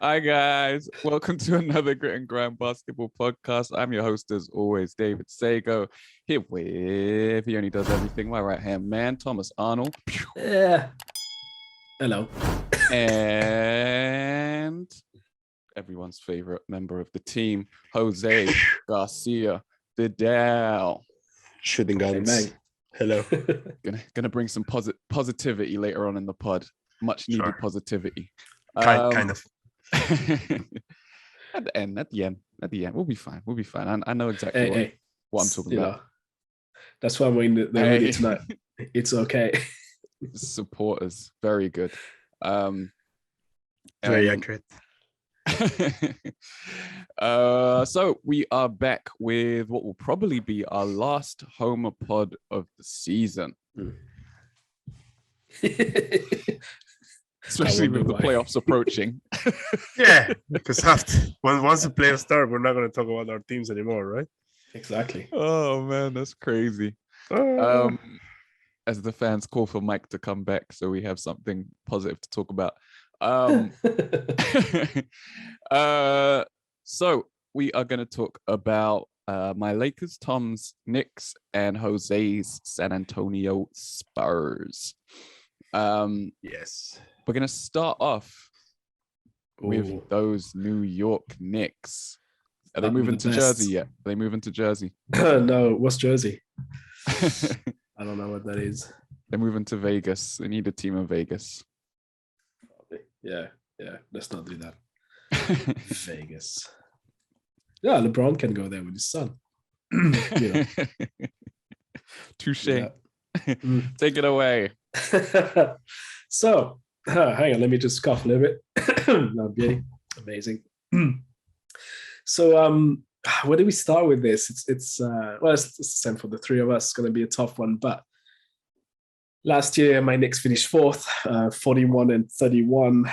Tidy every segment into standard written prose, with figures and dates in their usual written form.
Hi guys, welcome to another Grit and Grime basketball podcast. I'm your host as always, David Sagoe, here with he only does everything, my right hand man, Thomas Arnal. Yeah. Hello. And everyone's favorite member of the team, Jose Garcia, Vidal. Shooting guns. Hello. Gonna bring some positivity later on in the pod. Much needed positivity. Kind of. At the end, we'll be fine. I know exactly what I'm talking about. That's why we're in the movie tonight. It's okay. Supporters, very good. Very accurate. So we are back with what will probably be our last Homer pod of the season. Especially with the playoffs approaching. Yeah, because once the playoffs start, we're not going to talk about our teams anymore, right? Exactly. Oh man, that's crazy. As the fans call for Mike to come back, so we have something positive to talk about. So we are going to talk about my Lakers, Tom's Knicks, and Jose's San Antonio Spurs. Yes. We're going to start off with those New York Knicks. Are they moving to Jersey yet? Are they moving to Jersey? No, what's Jersey? I don't know what that is. They're moving to Vegas. They need a team in Vegas. Yeah. Let's not do that. Vegas. Yeah, LeBron can go there with his son. Touche. Yeah. Take it away. So, hang on, let me just cough a little bit. That'd be amazing. So, where do we start with this? It's the same for the three of us. It's going to be a tough one, but last year my Knicks finished fourth, 41-31.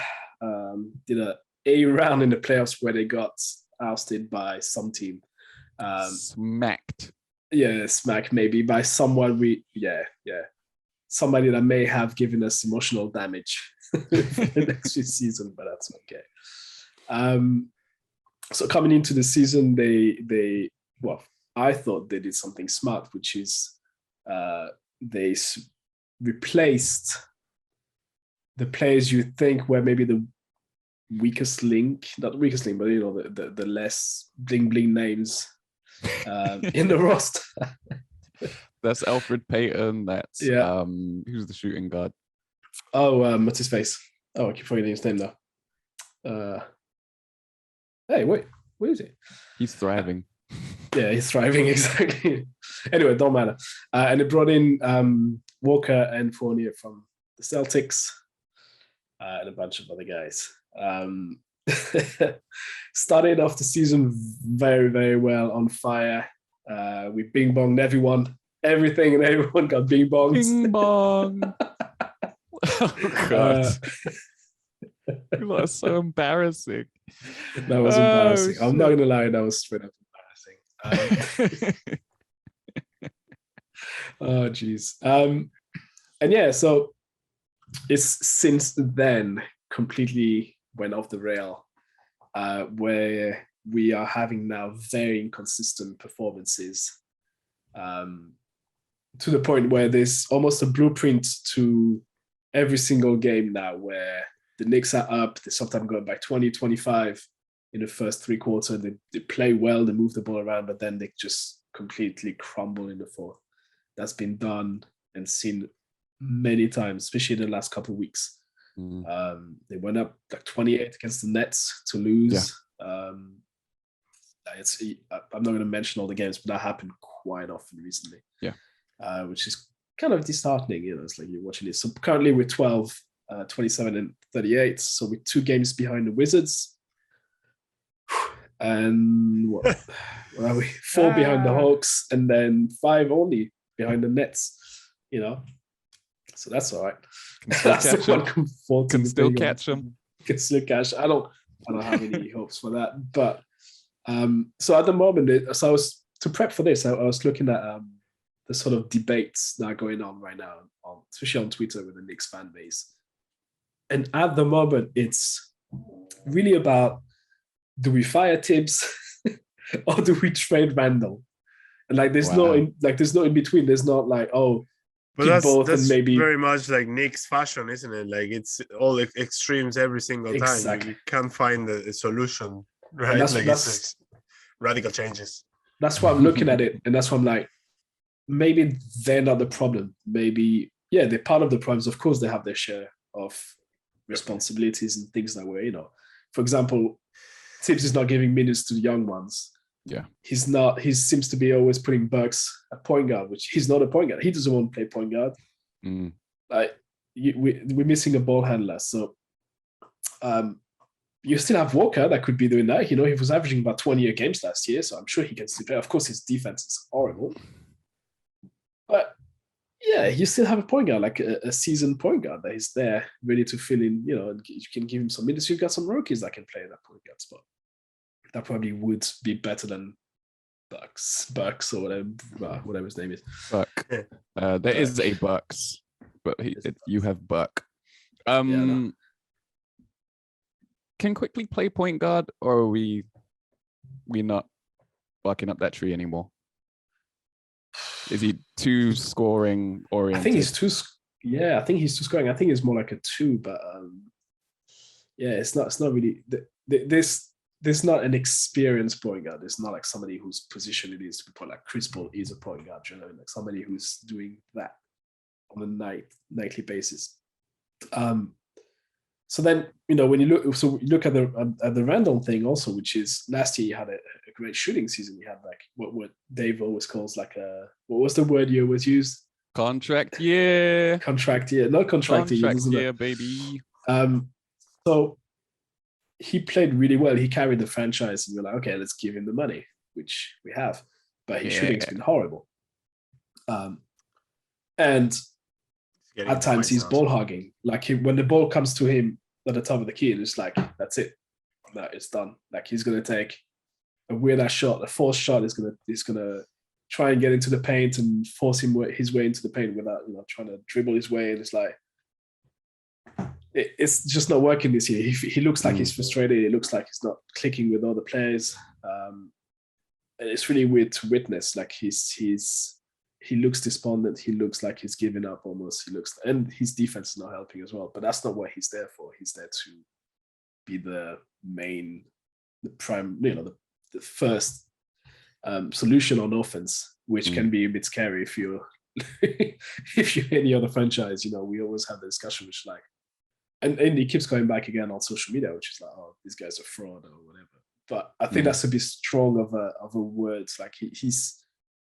Did a round in the playoffs where they got ousted by some team. Smacked. Yeah, smacked maybe by someone somebody that may have given us emotional damage for the next few seasons, but that's okay. So coming into the season, I thought they did something smart, which is they replaced the players you think were maybe the weakest link, not the weakest link, but the less bling bling names in the roster. That's Alfred Payton. That's who's the shooting guard? What's his face? I keep forgetting his name though. Hey, wait, where is he? He's thriving. Yeah, he's thriving, exactly. Anyway, don't matter. And they brought in Walker and Fournier from the Celtics and a bunch of other guys. Started off the season very, very well, on fire. We bing bonged everything and everyone got bing bonged. Bing bong. Oh God. You are so embarrassing. That was embarrassing. I'm not gonna lie, that was straight up embarrassing. Oh geez. And yeah, so it's since then completely went off the rail, where we are having now very inconsistent performances, to the point where there's almost a blueprint to every single game now, where the Knicks are up, they sometimes go by 20, 25 in the first three quarters. They play well, they move the ball around, but then they just completely crumble in the fourth. That's been done and seen many times, especially in the last couple of weeks. They went up like 28 against the Nets to lose. Yeah. I'm not going to mention all the games, but that happened quite often recently. Yeah, which is kind of disheartening. It's like you're watching it. So currently we're 12, 27-38. So we're 2 games behind the Wizards, and what are we? 4 behind the Hawks, and then 5 only behind the Nets. So that's all right. Can still catch them. Can still catch. I don't have any hopes for that. But so at the moment, so I was to prep for this. I was looking at the sort of debates that are going on right now, especially on Twitter with the Knicks fan base. And at the moment, it's really about, do we fire Tibbs or do we trade Randall? And like, there's no in between. There's not like, oh, But keep that's both and maybe very much like Knicks fashion, isn't it? Like it's all extremes every single time. Exactly. You can't find a solution, right? And Like that's it's radical changes. that's why I'm looking at it, and that's why I'm like, maybe they're not the problem. Maybe, yeah, they're part of the problems. Of course, they have their share of responsibilities and things that were, for example, Tibbs is not giving minutes to the young ones. Yeah. He's not, he seems to be always putting Burks at point guard, which he's not a point guard. He doesn't want to play point guard. Like, we're missing a ball handler. So you still have Walker that could be doing that. He was averaging about 20 games last year, so I'm sure he can still play. Of course, his defense is horrible. But yeah, you still have a point guard, like a seasoned point guard that is there, ready to fill in, and you can give him some minutes. You've got some rookies that can play that point guard spot. That probably would be better than Bucks or whatever his name is. Buck. There is a Bucks, but you have Buck. Can quickly play point guard, or are we not barking up that tree anymore? Is he too scoring oriented? I think he's too scoring. I think he's more like a 2, but it's not really. There's not an experienced point guard. It's not like somebody whose position it is to be point. Like Chris Paul is a point guard, like somebody who's doing that on a nightly basis. So then, when you look at the Randall thing also, which is last year he had a great shooting season. He had like what Dave always calls like what was the word you always used? Contract year. Not contract year. Contract year, baby. So he played really well. He carried the franchise, and you're like, okay, let's give him the money, which we have. But his shooting's been horrible. And at times he's ball hogging. Like when the ball comes to him at the top of the key, it's like, that's it. No, it's done. Like he's gonna take a weird ass shot, a forced shot. He's gonna try and get into the paint and force his way into the paint without trying to dribble his way. And it's like, it's just not working this year. He looks like he's frustrated. It looks like he's not clicking with other players. And it's really weird to witness. Like he looks despondent. He looks like he's giving up almost. And his defense is not helping as well. But that's not what he's there for. He's there to be the first solution on offense, which can be a bit scary if you're any other franchise. We always have the discussion, which like, and he keeps going back again on social media, which is like, oh, these guys are fraud or whatever. But I think that's a bit strong of a word. Like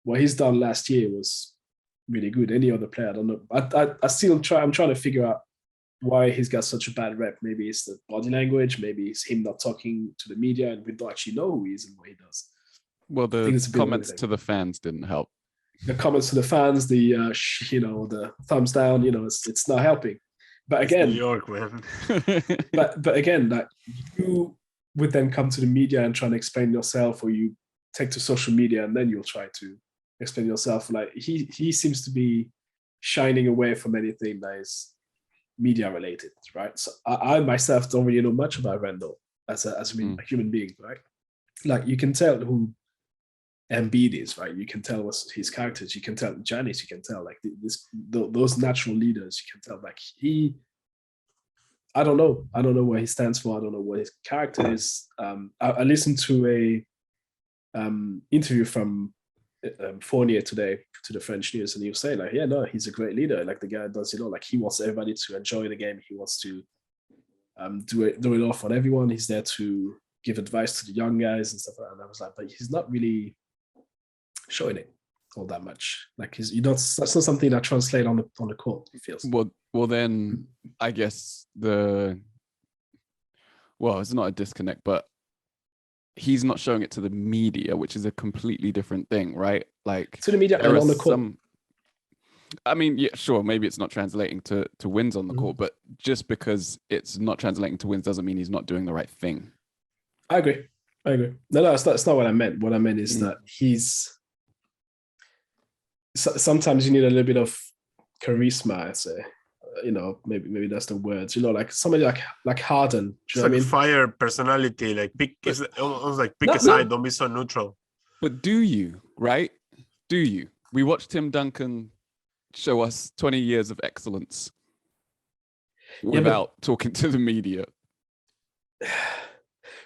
what he's done last year was really good. Any other player, I don't know. I'm trying to figure out why he's got such a bad rep. Maybe it's the body language. Maybe it's him not talking to the media, and we don't actually know who he is and what he does. Well, the comments to the fans didn't help. The comments to the fans, the thumbs down, it's not helping. But again, New York, man. but again, like you would then come to the media and try and explain yourself, or you take to social media and then you'll try to explain yourself. Like he seems to be shining away from anything that is media related, right? So I myself don't really know much about Randall as a human being, right? Like you can tell who Embiid is, right? You can tell what's his characters. You can tell Giannis. You can tell like those natural leaders. You can tell like I don't know what he stands for. I don't know what his character is. I listened to a interview from Fournier today to the French news, and he was saying like, yeah, no, he's a great leader. Like the guy does like he wants everybody to enjoy the game. He wants to do it all for everyone. He's there to give advice to the young guys and stuff like that. And I was like, but he's not really showing it all that much. Like that's not something that translates on the court, it feels. Well then I guess it's not a disconnect, but he's not showing it to the media, which is a completely different thing, right? Like to the media and on the court. I mean, yeah, sure, maybe it's not translating to wins on the court, but just because it's not translating to wins doesn't mean he's not doing the right thing. I agree. No, that's not what I meant. What I meant is that sometimes you need a little bit of charisma, I'd say. maybe that's the words. Like somebody like Harden. Do It's you know like what I mean? fire personality, like it's almost like pick No, a side, don't be so neutral. But do you, right? Do you? We watched Tim Duncan show us 20 years of excellence without talking to the media.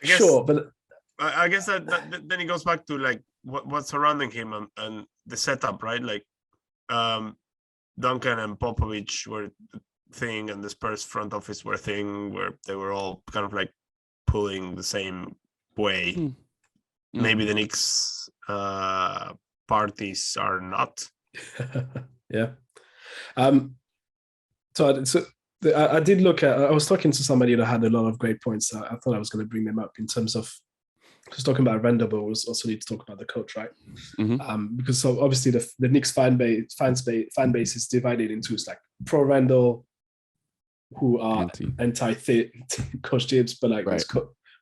Sure, but I guess that then it goes back to like what's surrounding him and the setup, right? Like Duncan and Popovich were the thing, and the Spurs front office were a thing where they were all kind of like pulling the same way. Maybe the Knicks parties are not. Yeah. So I did look at. I was talking to somebody that had a lot of great points. I thought I was going to bring them up in terms of just talking about Randall, but we also need to talk about the coach, right? Because so obviously the Knicks fan base is divided into like pro Randall, who are anti Coach Gibbs, but like it's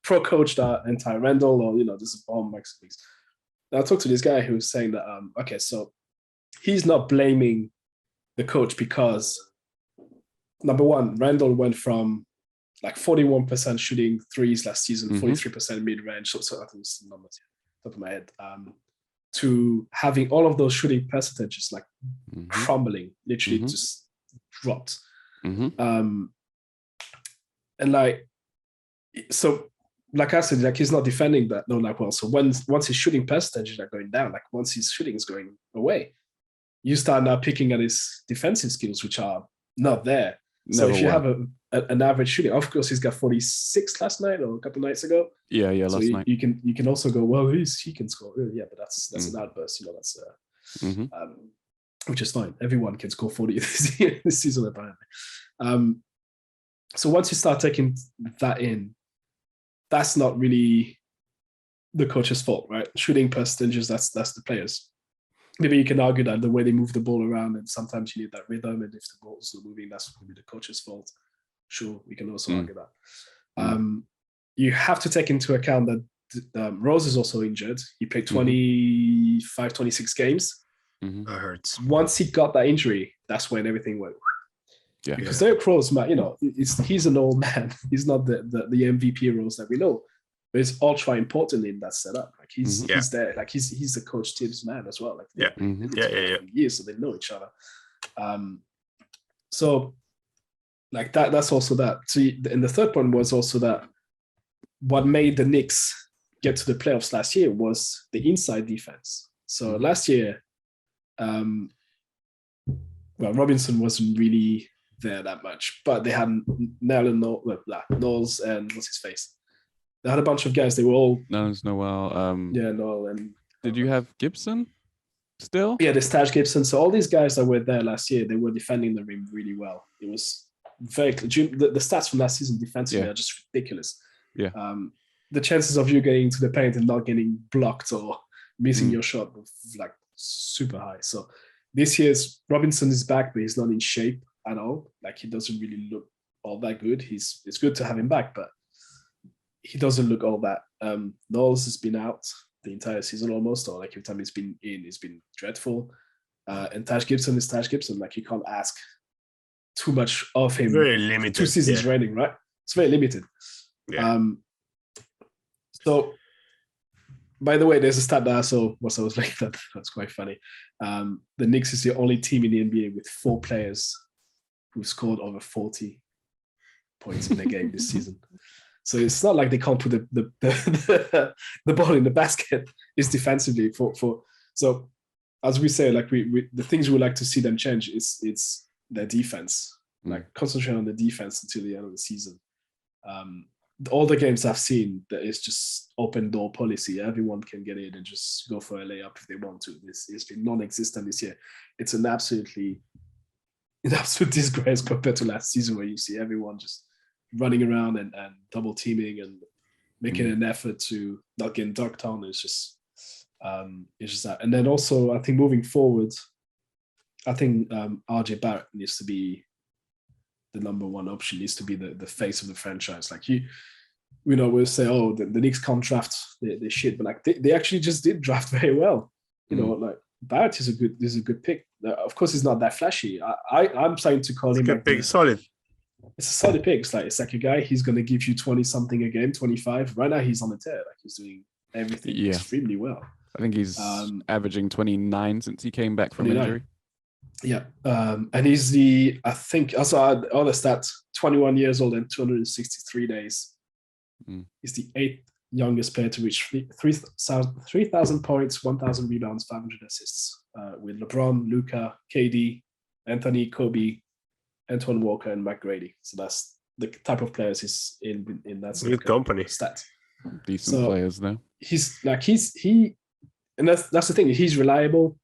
pro coach that anti Randall, or this is all Max Leagues. I talked to this guy who was saying that okay, so he's not blaming the coach because number one, Randall went from like 41% shooting threes last season, 43% mid-range, so I think it's the numbers top of my head, to having all of those shooting percentages like crumbling, literally just dropped. And like, so like I said, like he's not defending that, no, like, well, so once his shooting percentages are going down, like once his shooting is going away, you start now picking at his defensive skills, which are not there. So if you have an average shooting, of course he's got 46 last night or a couple nights ago. Yeah, last night. You can also go, well, he can score. Yeah, but that's an outburst, that's which is fine. Everyone can score 40 this season apparently. So once you start taking that in, that's not really the coach's fault, right? Shooting percentages, that's the players. Maybe you can argue that the way they move the ball around, and sometimes you need that rhythm, and if the ball's not moving, that's maybe the coach's fault. Sure, we can also argue that. You have to take into account that Rose is also injured. He played 25, 26 games. That hurts. Once he got that injury, that's when everything went. Yeah. Because Derrick Rose, he's an old man. He's not the MVP Rose that we know. But it's ultra important in that setup. Like he's there. Like he's the coach Tibbs man as well. Like years, so they know each other. So like that's also that. So and the third point was also that what made the Knicks get to the playoffs last year was the inside defense. So last year, Robinson wasn't really there that much, but they had Knowles and what's his face. They had a bunch of guys. They were all Noel. Noel and. Did you have Gibson still? Yeah, the Stash Gibson. So all these guys that were there last year, they were defending the rim really well. It was very clear. The stats from last season defensively are just ridiculous. Yeah. The chances of you getting to the paint and not getting blocked or missing your shot were like super high. So this year's Robinson is back, but he's not in shape at all. Like he doesn't really look all that good. It's good to have him back, but he doesn't look all that. Knowles has been out the entire season almost, or like every time he's been in, it's been dreadful. And Taj Gibson is Taj Gibson. Like you can't ask too much of him. Very limited. 2 seasons running, right? It's very limited. Yeah. So, by the way, there's a stat that I saw was like that's quite funny. The Knicks is the only team in the NBA with 4 players who scored over 40 points in a game this season. So it's not like they can't put the ball in the basket. It's defensively for. So as we say, like we the things we would like to see them change it's their defense. Like concentrate on the defense until the end of the season. All the games I've seen, that is just open door policy. Everyone can get in and just go for a layup if they want to. It's been non-existent this year. It's an absolute disgrace compared to last season, where you see everyone just running around and double teaming and making an effort to not get dunked on. It's just that. And then also, I think moving forward, I think RJ Barrett needs to be the number one option, needs to be the face of the franchise. Like we'll say, oh, the Knicks can't draft the shit, but like they actually just did draft very well. Like Barrett is a good pick. Of course, he's not that flashy. I'm starting to call him Good like pick, solid. it's a solid pick. It's like a guy, he's going to give you 20 something a game, 25. Right now, he's on the tear. Like he's doing everything extremely well. I think he's averaging 29 since he came back from 29. injury. Yeah. And he's I think, also all the stats, 21 years old and 263 days. He's the 8th youngest player to reach 3,000 points, 1,000 rebounds, 500 assists, with LeBron, Luka, KD, Anthony, Kobe, Antoine Walker, and McGrady. So that's the type of players he's in that Good company. stat. Decent players now. And that's the thing. He's reliable,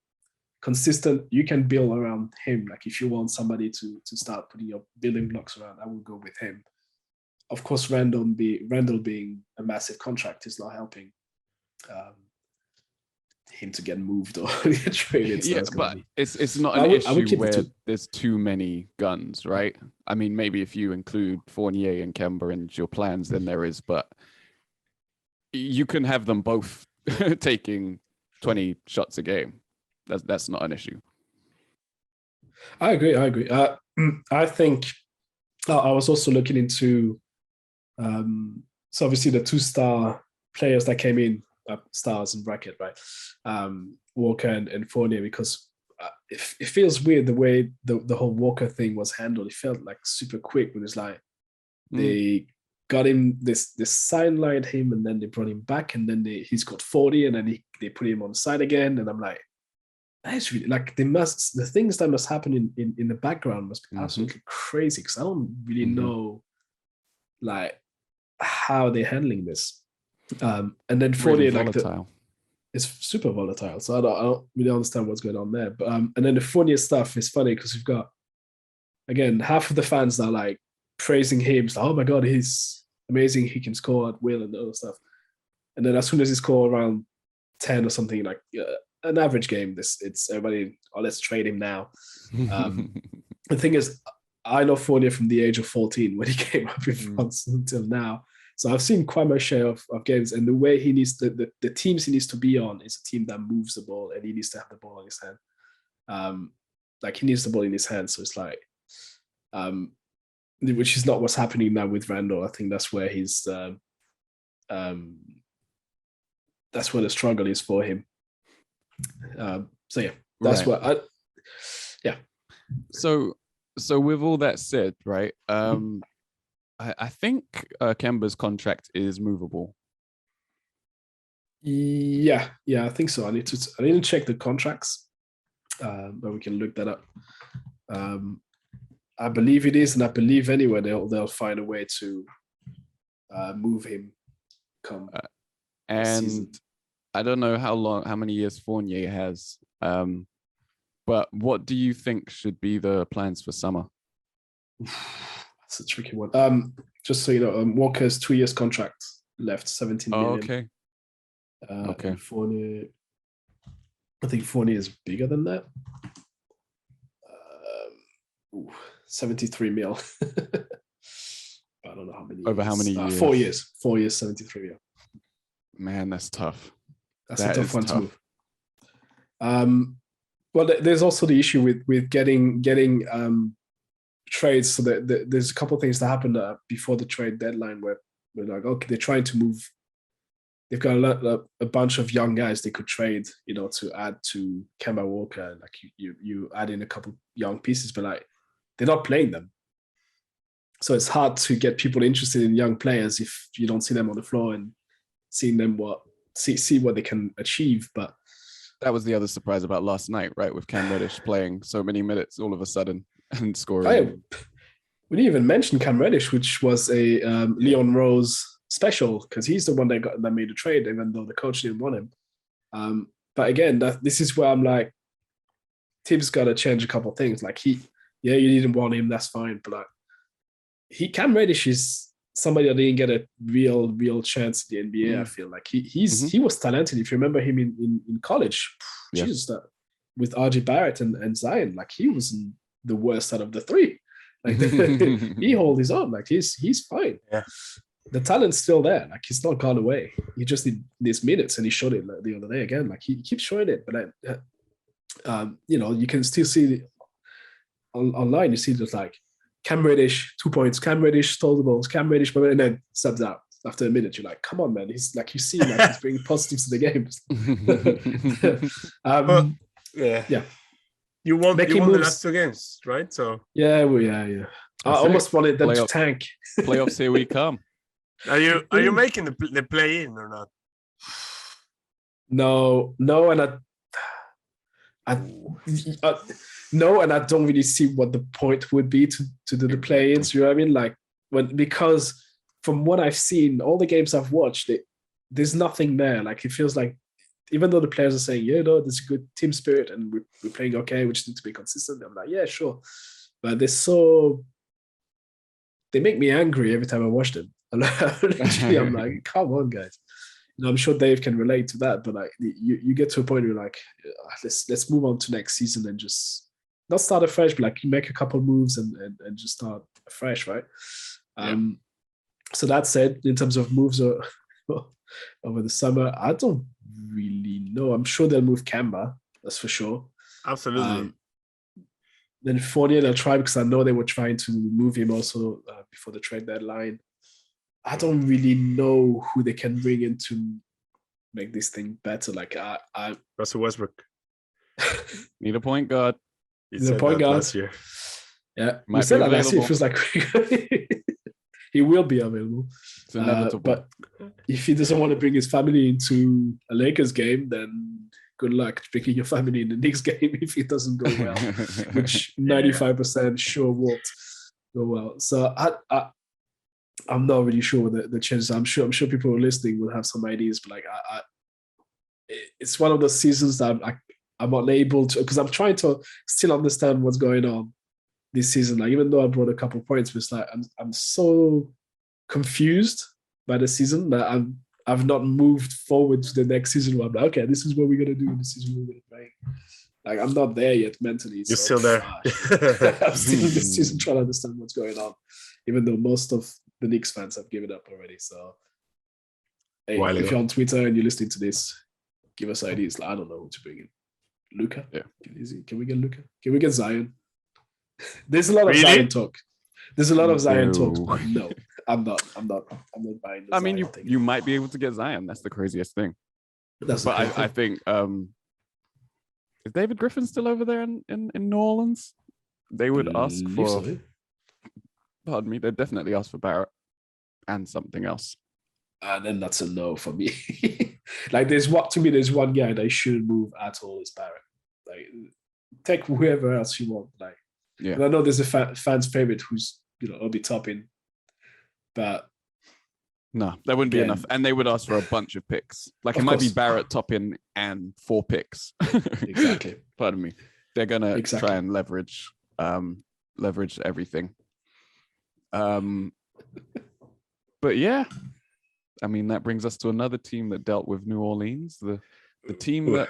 consistent. You can build around him. Like if you want somebody to start putting your building blocks around, I will go with him. Of course, Randall being a massive contract is not helping him to get moved or get traded. So but it's not an issue where there's too many guns, right? I mean, maybe if you include Fournier and Kemba in your plans, then there is, but you can have them both taking 20 shots a game. That's not an issue. I agree. I think I was also looking into so obviously the 2-star players that came in, stars in bracket, right? Walker and Fournier, because it feels weird the way the whole Walker thing was handled. It felt like super quick, when it's like they got him, this sidelined him, and then they brought him back, and then he scored 40, and then they put him on the side again, and I'm like, that's really like the things that must happen in the background must be absolutely crazy, because I don't really know like how they're handling this. And then Fournier, really volatile. It's super volatile. So I don't really understand what's going on there. But and then the Fournier stuff is funny because we've got, again, half of the fans that are like praising him. It's like, oh my God, he's amazing. He can score at will and all that stuff. And then as soon as he scores around 10 or something, like an average game, it's everybody, let's trade him now. The thing is, I know Fournier from the age of 14 when he came up in France until now. So I've seen quite my share of games, and the way he needs the teams he needs to be on is a team that moves the ball, and he needs to have the ball in his hand. Like he needs the ball in his hand. So it's like, which is not what's happening now with Randall. I think that's where that's where the struggle is for him. So yeah, that's what So with all that said, right? I think Kemba's contract is movable. Yeah, I think so. I need to check the contracts, but we can look that up. I believe it is, and I believe anyway they'll find a way to move him. And season. I don't know how many years Fournier has, but what do you think should be the plans for summer? That's a tricky one. Just so you know, Walker's 2 years contract left, 17 million. Okay. Okay. And Fournier, I think Fournier is bigger than that. 73 mil. I don't know how many. Over how many years? 4 years. 4 years, 73 mil. Man, that's tough. That's a tough one to move. Well, there's also the issue with getting trades. So there's a couple of things that happened before the trade deadline where we're like, okay, they're trying to move. They've got a bunch of young guys they could trade, to add to Kemba Walker. Like you add in a couple young pieces, but like they're not playing them. So it's hard to get people interested in young players if you don't see them on the floor and seeing them see what they can achieve. But that was the other surprise about last night, right? With Cam Reddish playing so many minutes all of a sudden and scoring. We didn't even mention Cam Reddish, which was a Leon Rose special, because he's the one that made the trade, even though the coach didn't want him. But again, this is where I'm like, teams got to change a couple of things. Like you didn't want him, that's fine. But like Cam Reddish is somebody that didn't get a real chance in the NBA. I feel like he was talented. If you remember him in college, Jesus, with RJ Barrett and Zion, like he was in the worst out of the three. Like he holds his own. Like he's fine. Yeah. The talent's still there. Like he's not gone away. He just needs minutes, and he showed it the other day again. Like he keeps showing it, but you can still see online. You see there's like Cam Reddish 2 points, Cam Reddish stole the balls, Cam Reddish, and then subs out after a minute. You're like, come on, man. He's like, you see, like he's bringing positives to the games. Yeah. You won the last 2 games, right? So yeah. I almost wanted them to tank. Playoffs, here we come. Are you making the play in or not? No, and no, and I don't really see what the point would be to do the play-ins. You know what I mean? Like because from what I've seen, all the games I've watched, there's nothing there. Like it feels like even though the players are saying, yeah, no, there's a good team spirit and we're playing okay, we just need to be consistent. I'm like, yeah, sure, but they make me angry every time I watch them. Literally, I'm like, come on, guys. I'm sure Dave can relate to that, but like you get to a point where you're like, let's move on to next season and just not start afresh, but like you make a couple moves and just start afresh, right? So that said, in terms of moves over the summer, I don't really know. I'm sure they'll move Kemba, that's for sure. Absolutely. Then Fournier they'll try because I know they were trying to move him also before the trade deadline. I don't really know who they can bring in to make this thing better. Like I Russell Westbrook. Need a point guard. Need a point guard last year. Yeah, we said that last year. It feels like he will be available. It's inevitable. But if he doesn't want to bring his family into a Lakers game, then good luck bringing your family in the Knicks game if it doesn't go well, which 95% sure won't go well. So I'm not really sure what the chances. I'm sure people who are listening will have some ideas, but like it's one of those seasons that I'm unable to, because I'm trying to still understand what's going on this season. Like even though I brought a couple of points, but it's like I'm so confused by the season that I've not moved forward to the next season where I'm like, okay, this is what we're gonna do in the season we're gonna play. Like I'm not there yet mentally. You're still there. I'm still in this season trying to understand what's going on, even though most of the Knicks fans have given up already. So hey, if you're on Twitter and you're listening to this, give us ideas. Like, I don't know who to bring in. Luka? Yeah. Can we get Luka? Can we get Zion? There's a lot of Zion talk. There's a lot of Zion talks, but no, I'm not buying. I mean, you might be able to get Zion. That's the craziest thing. I think is David Griffin still over there in New Orleans? They would ask for. So. Pardon me. They'd definitely ask for Barrett and something else. And then that's a no for me. Like there's one guy they shouldn't move at all is Barrett. Like take whoever else you want. Like yeah. And I know there's a fan's favorite who's Obi Toppin, but no, that wouldn't be enough. And they would ask for a bunch of picks. Like it might be Barrett, Toppin, and 4 picks. Exactly. Pardon me. They're gonna try and leverage everything. But yeah, I mean that brings us to another team that dealt with New Orleans, the team that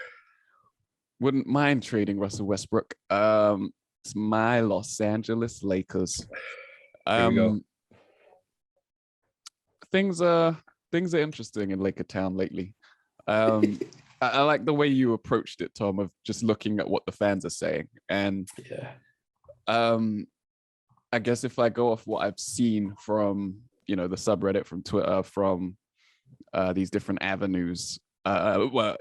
wouldn't mind trading Russell Westbrook. It's my Los Angeles Lakers. There we go. Things are interesting in Laker Town lately. I like the way you approached it, Tom, of just looking at what the fans are saying. And I guess if I go off what I've seen from, the subreddit, from Twitter, from these different avenues, well,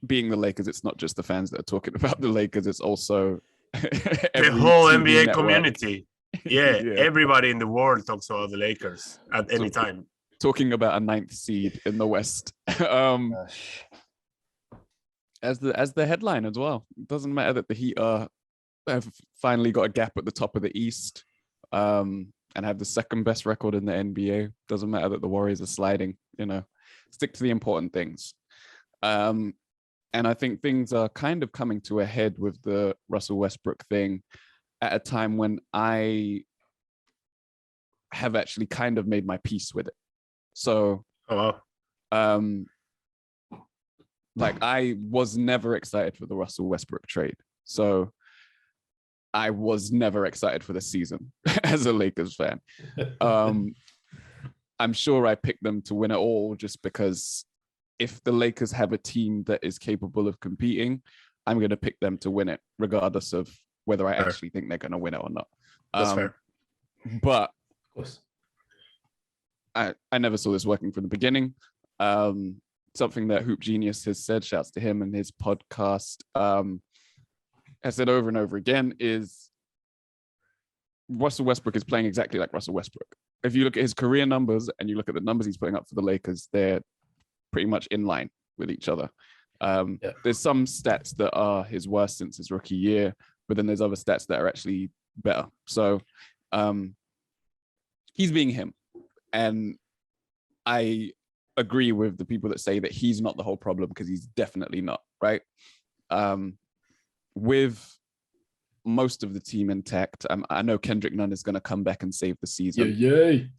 being the Lakers, it's not just the fans that are talking about the Lakers, it's also the whole NBA network. Community. Yeah, everybody in the world talks about the Lakers at any time. Talking about a 9th seed in the West. As the headline as well. It doesn't matter that the Heat have finally got a gap at the top of the East and have the 2nd best record in the NBA. Doesn't matter that the Warriors are sliding, stick to the important things. And I think things are kind of coming to a head with the Russell Westbrook thing at a time when I have actually kind of made my peace with it. So, like I was never excited for the Russell Westbrook trade. So I was never excited for the season as a Lakers fan. I'm sure I picked them to win it all just because if the Lakers have a team that is capable of competing, I'm going to pick them to win it, regardless of whether I Fair. actually think they're going to win it or not. That's fair. But Of course. I never saw this working from the beginning. Something that Hoop Genius has said, shouts to him and his podcast, has said over and over again, is Russell Westbrook is playing exactly like Russell Westbrook. If you look at his career numbers and you look at the numbers he's putting up for the Lakers, they're pretty much in line with each other. There's some stats that are his worst since his rookie year, but then there's other stats that are actually better. So he's being him. And I agree with the people that say that he's not the whole problem, because he's definitely not, right? With most of the team intact, I know Kendrick Nunn is going to come back and save the season. Yay.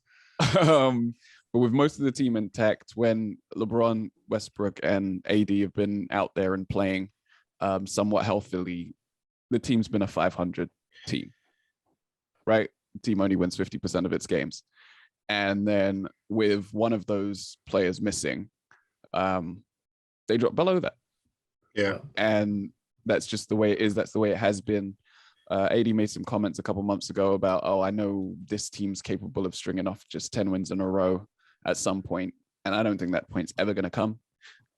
But with most of the team intact, when LeBron, Westbrook, and AD have been out there and playing somewhat healthily, the team's been a 500 team, right? The team only wins 50% of its games. And then with one of those players missing, they drop below that. Yeah. And that's just the way it is. That's the way it has been. AD made some comments a couple months ago about, I know this team's capable of stringing off just 10 wins in a row at some point. And I don't think that point's ever going to come.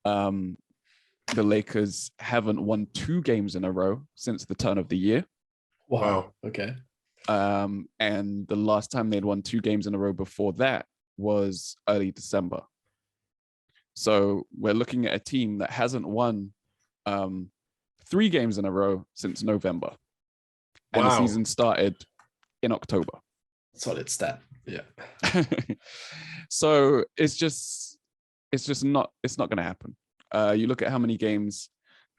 The Lakers haven't won 2 games in a row since the turn of the year. Wow. Okay. And the last time they'd won 2 games in a row before that was early December. So we're looking at a team that hasn't won 3 games in a row since November. And the season started in October. Solid stat. Yeah. So it's not going to happen. You look at how many games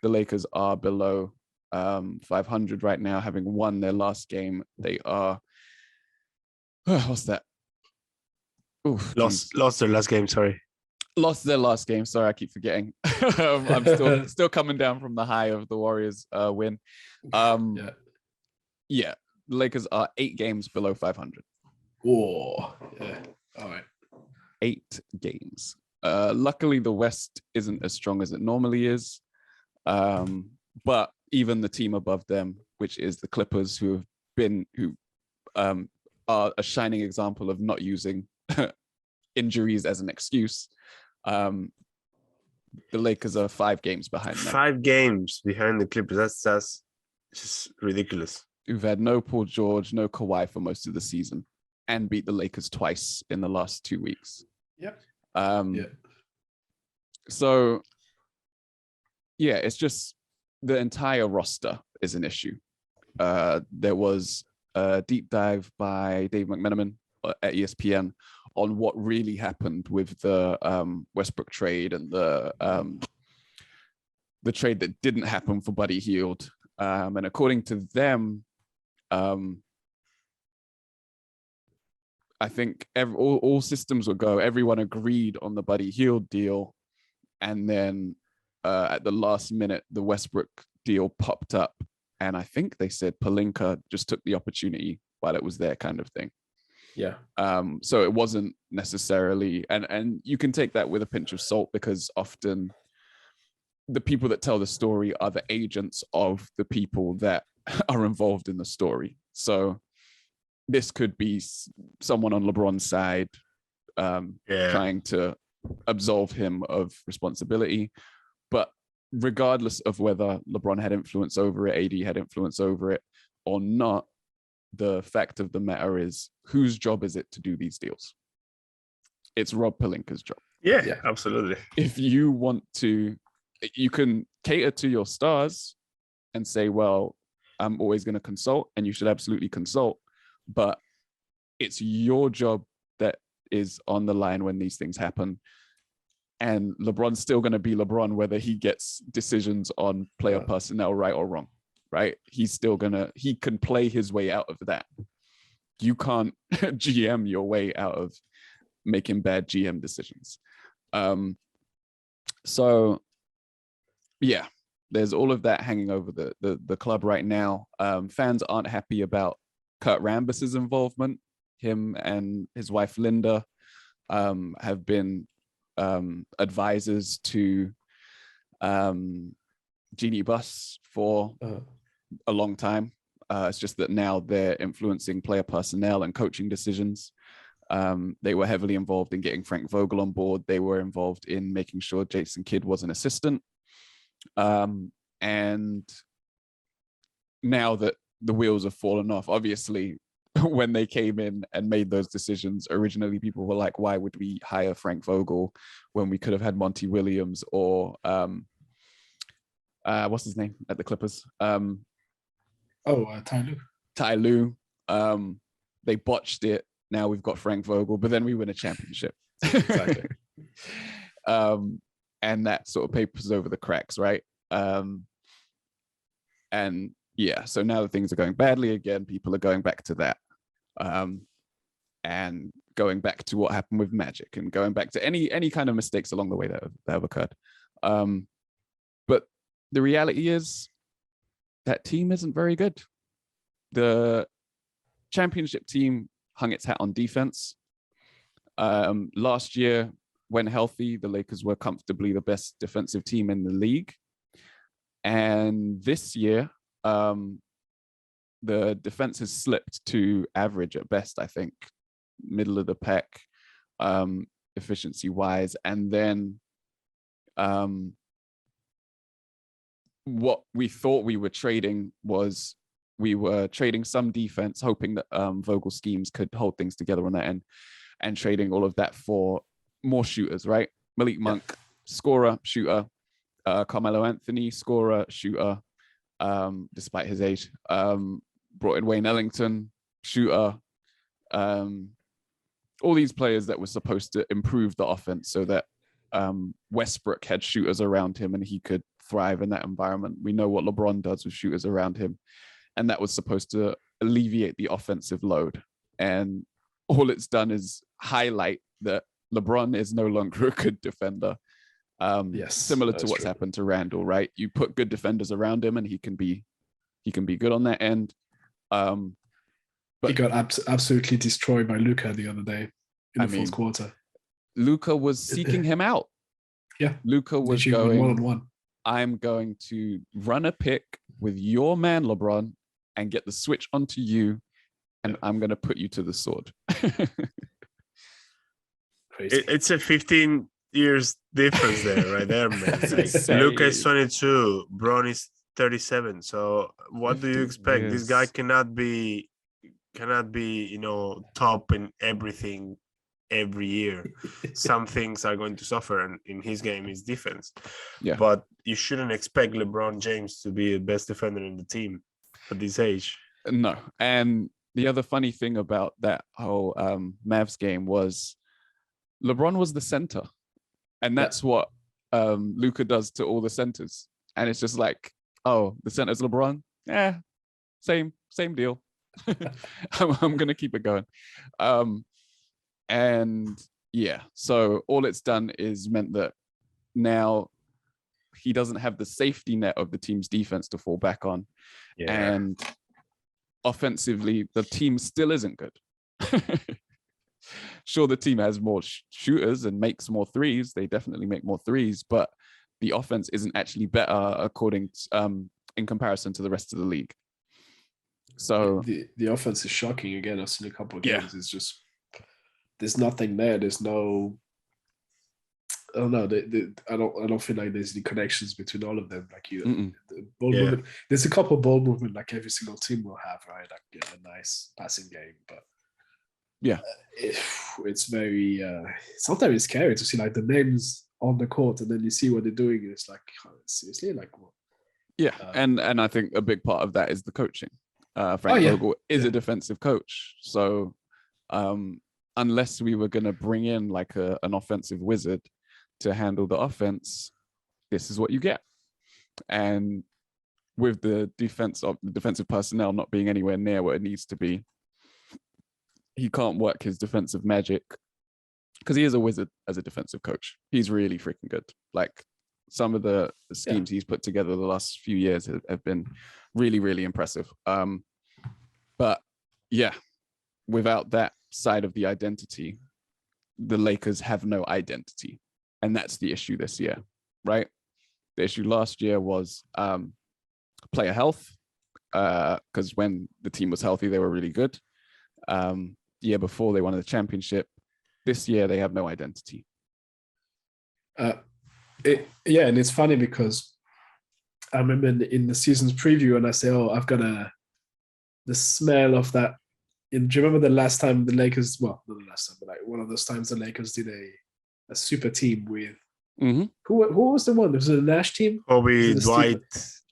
the Lakers are below 500 right now, having won their last game. They are what's that? Oof, lost their last game. Sorry, lost their last game. Sorry, I keep forgetting. I'm still coming down from the high of the Warriors win. Yeah, the Lakers are 8 games below 500. Whoa. Yeah. All right. 8 games. Luckily, the West isn't as strong as it normally is. But even the team above them, which is the Clippers, who are a shining example of not using injuries as an excuse. The Lakers are 5 games behind them. 5 games behind the Clippers. That's just ridiculous. Who've had no Paul George, no Kawhi for most of the season, and beat the Lakers twice in the last 2 weeks. Yep. So, yeah, it's just the entire roster is an issue. There was a deep dive by Dave McMenamin at ESPN on what really happened with the Westbrook trade and the trade that didn't happen for Buddy Hield. And according to them, I think all systems would go. Everyone agreed on the Buddy Hield deal, and then at the last minute, the Westbrook deal popped up, and I think they said Pelinka just took the opportunity while it was there, kind of thing. Yeah. So it wasn't necessarily, and you can take that with a pinch of salt, because often the people that tell the story are the agents of the people that are involved in the story. So this could be someone on LeBron's side trying to absolve him of responsibility. But regardless of whether LeBron had influence over it, AD had influence over it or not, the fact of the matter is, whose job is it to do these deals? It's Rob Pelinka's job. Yeah, absolutely. If you want to, you can cater to your stars and say, well, I'm always going to consult, and you should absolutely consult, but it's your job that is on the line when these things happen. And LeBron's still going to be LeBron, whether he gets decisions on player personnel right or wrong, right? He's still he can play his way out of that. You can't GM your way out of making bad GM decisions. So yeah, there's all of that hanging over the club right now. Fans aren't happy about Kurt Rambis's involvement. Him and his wife Linda have been advisors to genie bus for a long time. It's just that now they're influencing player personnel and coaching decisions. They were heavily involved in getting Frank Vogel on board. They were involved in making sure Jason Kidd was an assistant. And now that the wheels have fallen off, obviously, when they came in and made those decisions, originally people were like, why would we hire Frank Vogel when we could have had Monty Williams or what's his name at the Clippers? Ty Lue. Ty Lue. They botched it. Now we've got Frank Vogel, but then we win a championship. Exactly. And that sort of papers over the cracks, right? And yeah, so now that things are going badly again, people are going back to that. And going back to what happened with Magic and going back to any kind of mistakes along the way that have occurred. But the reality is that team isn't very good. The championship team hung its hat on defense. Last year, when healthy, the Lakers were comfortably the best defensive team in the league. And this year, the defense has slipped to average at best, I think, middle of the pack, efficiency wise. And then what we thought we were trading was we were trading some defense, hoping that Vogel schemes could hold things together on that end, and trading all of that for more shooters, right? Malik Monk, scorer, shooter. Carmelo Anthony, scorer, shooter, despite his age. Brought in Wayne Ellington, shooter. All these players that were supposed to improve the offense so that Westbrook had shooters around him and he could thrive in that environment. We know what LeBron does with shooters around him. And that was supposed to alleviate the offensive load. And all it's done is highlight that LeBron is no longer a good defender. Yes, similar to what's true. happened to Randall, right? You put good defenders around him and he can be good on that end. But he got absolutely destroyed by Luka the other day in the fourth quarter. Luka was seeking him out. Yeah. Luka was going going, 1-on-1. I'm going to run a pick with your man, LeBron, and get the switch onto you, and I'm going to put you to the sword. Crazy. It's a 15 years difference there, right there, man. Like, Luka is 22, Bron is 37. So what do you expect? This guy cannot be, top in everything every year. Some things are going to suffer, and in his game is defense. Yeah. But you shouldn't expect LeBron James to be the best defender in the team at this age. No. And the other funny thing about that whole Mavs game was LeBron was the center. And that's what Luka does to all the centers. And it's just like, oh, the center's LeBron? Yeah, same deal. I'm going to keep it going. And yeah, so all it's done is meant that now he doesn't have the safety net of the team's defense to fall back on. Yeah. And offensively, the team still isn't good. Sure, the team has more shooters and makes more threes. They definitely make more threes, but the offense isn't actually better according to, in comparison to the rest of the league. So the offense is shocking again. I've seen a couple of games. It's just there's nothing there. There's no. I don't know. I don't feel like there's any connections between all of them. Like the ball movement. There's a couple of ball movement like every single team will have, right? Like a nice passing game, but. Yeah, it's very. Sometimes it's scary to see like the names on the court, and then you see what they're doing, and it's like, seriously, like what? Yeah, and I think a big part of that is the coaching. Frank Vogel is a defensive coach, so unless we were going to bring in like an offensive wizard to handle the offense, this is what you get. And with the defensive personnel not being anywhere near what it needs to be, he can't work his defensive magic because he is a wizard as a defensive coach. He's really freaking good. Like some of the schemes he's put together the last few years have been really, really impressive. But yeah, without that side of the identity, the Lakers have no identity. And that's the issue this year, right? The issue last year was player health, because when the team was healthy, they were really good. The year before, they won the championship. This year, they have no identity. And it's funny because I remember in the season's preview, and I say, "Oh, I've got the smell of that." Do you remember the last time the Lakers? Well, not the last time, but like one of those times the Lakers did a super team with who was the one? Was it a Nash team? Kobe, Dwight,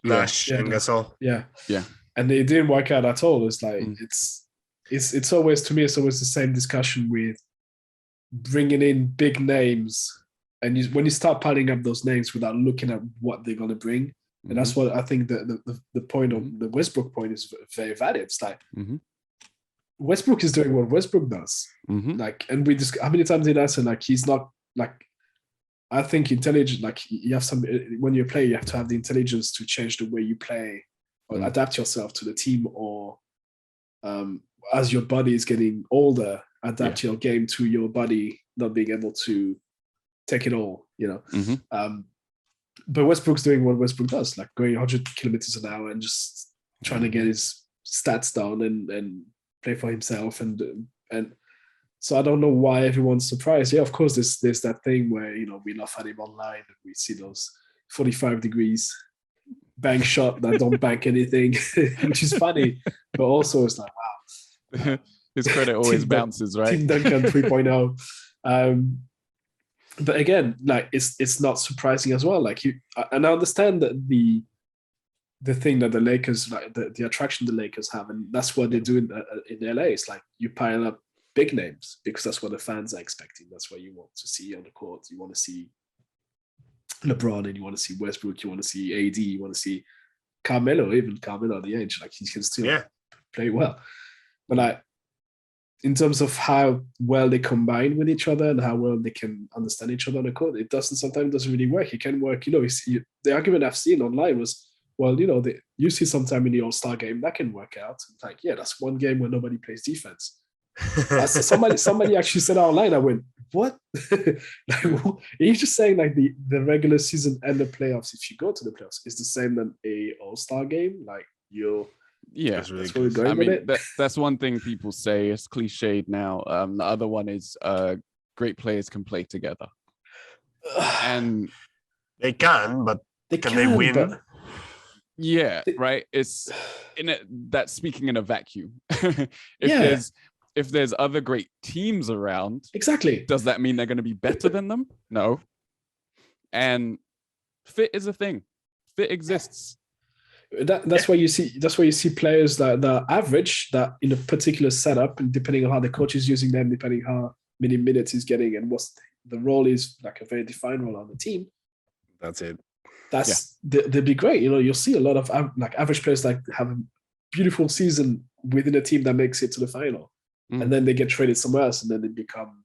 Nash, and Gasol. Yeah. And it didn't work out at all. It's like it's always, to me, it's always the same discussion with bringing in big names, and when you start piling up those names without looking at what they're going to bring, and that's what I think the point of the Westbrook point is very valid. It's like Westbrook is doing what Westbrook does. Like, and we just, how many times did I say, like, he's not, like, I think intelligent, like, you have some, when you play, you have to have the intelligence to change the way you play or adapt yourself to the team, or as your body is getting older, adapt your game to your body not being able to take it all, you know. But Westbrook's doing what Westbrook does, like going 100 kilometers an hour and just trying to get his stats down and play for himself. And so I don't know why everyone's surprised. Yeah, of course, there's that thing where, you know, we laugh at him online and we see those 45 degrees bank shot that don't bank anything, which is funny, but also it's like, wow. His credit always bounces, right? Tim Duncan 3.0. But again, like, it's not surprising as well. Like, and I understand that the thing that the Lakers, like the attraction the Lakers have, and that's what they do in LA. It's like you pile up big names because that's what the fans are expecting. That's what you want to see on the court. You want to see LeBron, and you want to see Westbrook. You want to see AD. You want to see Carmelo, even Carmelo at the age. Like, he can still play well. But like, in terms of how well they combine with each other and how well they can understand each other on the court, it sometimes doesn't really work. It can work, you know. The argument I've seen online was, well, you know, you see sometime in the All-Star game that can work out. It's like, yeah, that's one game where nobody plays defense. Somebody actually said online, I went, what? Like, he's just saying, like, the regular season and the playoffs, if you go to the playoffs, is the same than a All-Star game. Like, that's where we're going with it. That's one thing people say. It's cliched now. The other one is great players can play together, and they can, but can they win? Right. It's that's speaking in a vacuum. If there's other great teams around, exactly, does that mean they're going to be better than them? No. And fit is a thing. Fit exists. That's why you see players that are average, that in a particular setup, and depending on how the coach is using them, depending how many minutes he's getting and what the role is, like a very defined role on the team. That's it. They'd be great. You know, you'll see a lot of like average players like have a beautiful season within a team that makes it to the final, and then they get traded somewhere else, and then they become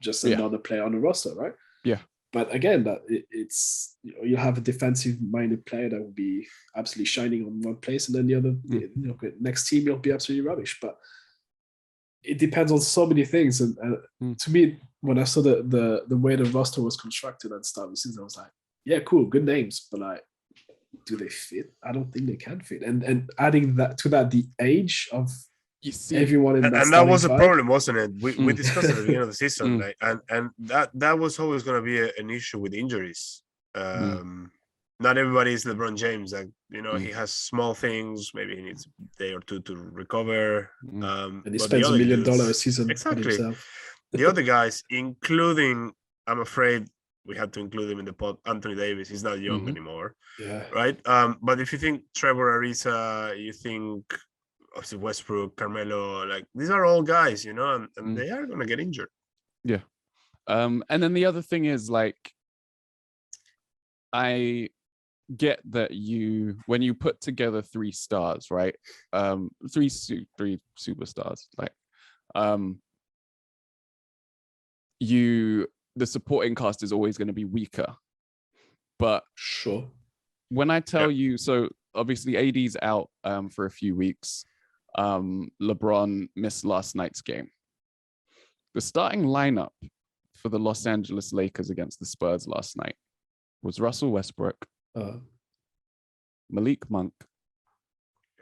just another player on the roster, right? Yeah. But again, it's, you know, you have a defensive-minded player that will be absolutely shining on one place, and then the other, you know, next team you'll be absolutely rubbish. But it depends on so many things. And to me, when I saw the way the roster was constructed at the start of the season, I was like, yeah, cool, good names, but like, do they fit? I don't think they can fit. And adding that to that, the age of everyone in that, and that was a problem, wasn't it? We discussed it at the beginning of the season, like, and that was always going to be an issue with injuries. Not everybody is LeBron James. Like, you know, he has small things. Maybe he needs a day or two to recover. And he spends $1 million a season. Exactly. The other guys, including, I'm afraid we had to include him in the pod, Anthony Davis. He's not young anymore. Yeah. Right. But if you think Trevor Ariza, you think obviously Westbrook, Carmelo, like, these are all guys, you know, and they are going to get injured. Yeah. And then the other thing is, like, I get that when you put together 3 stars, right? 3 superstars, like, the supporting cast is always going to be weaker. But sure, when I tell you, so obviously AD's out for a few weeks. LeBron missed last night's game. The starting lineup for the Los Angeles Lakers against the Spurs last night was Russell Westbrook, Malik Monk,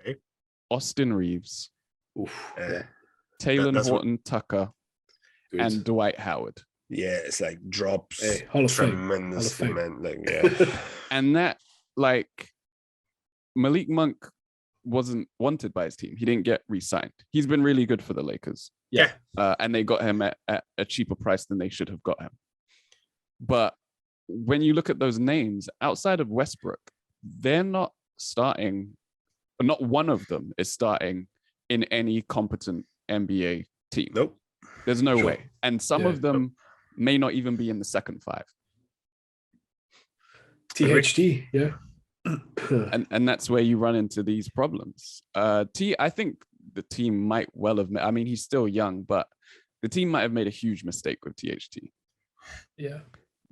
Okay. Austin Reeves, Yeah. Taylor That's Horton Tucker, Good. and Dwight Howard. Yeah, it's like drops Hey, Hall of Fame. tremendously, Hall of Fame. man. Like, yeah. And that, like, Malik Monk wasn't wanted by his team. He didn't get re-signed. He's been really good for the Lakers. Yeah. And they got him at a cheaper price than they should have got him. But when you look at those names, outside of Westbrook, they're not starting, not one of them is starting in any competent NBA team. Nope. There's no way. And some of them may not even be in the second five. THT, yeah. And that's where you run into these problems. I think the team might well have, I mean, he's still young, but the team might have made a huge mistake with THT. Yeah.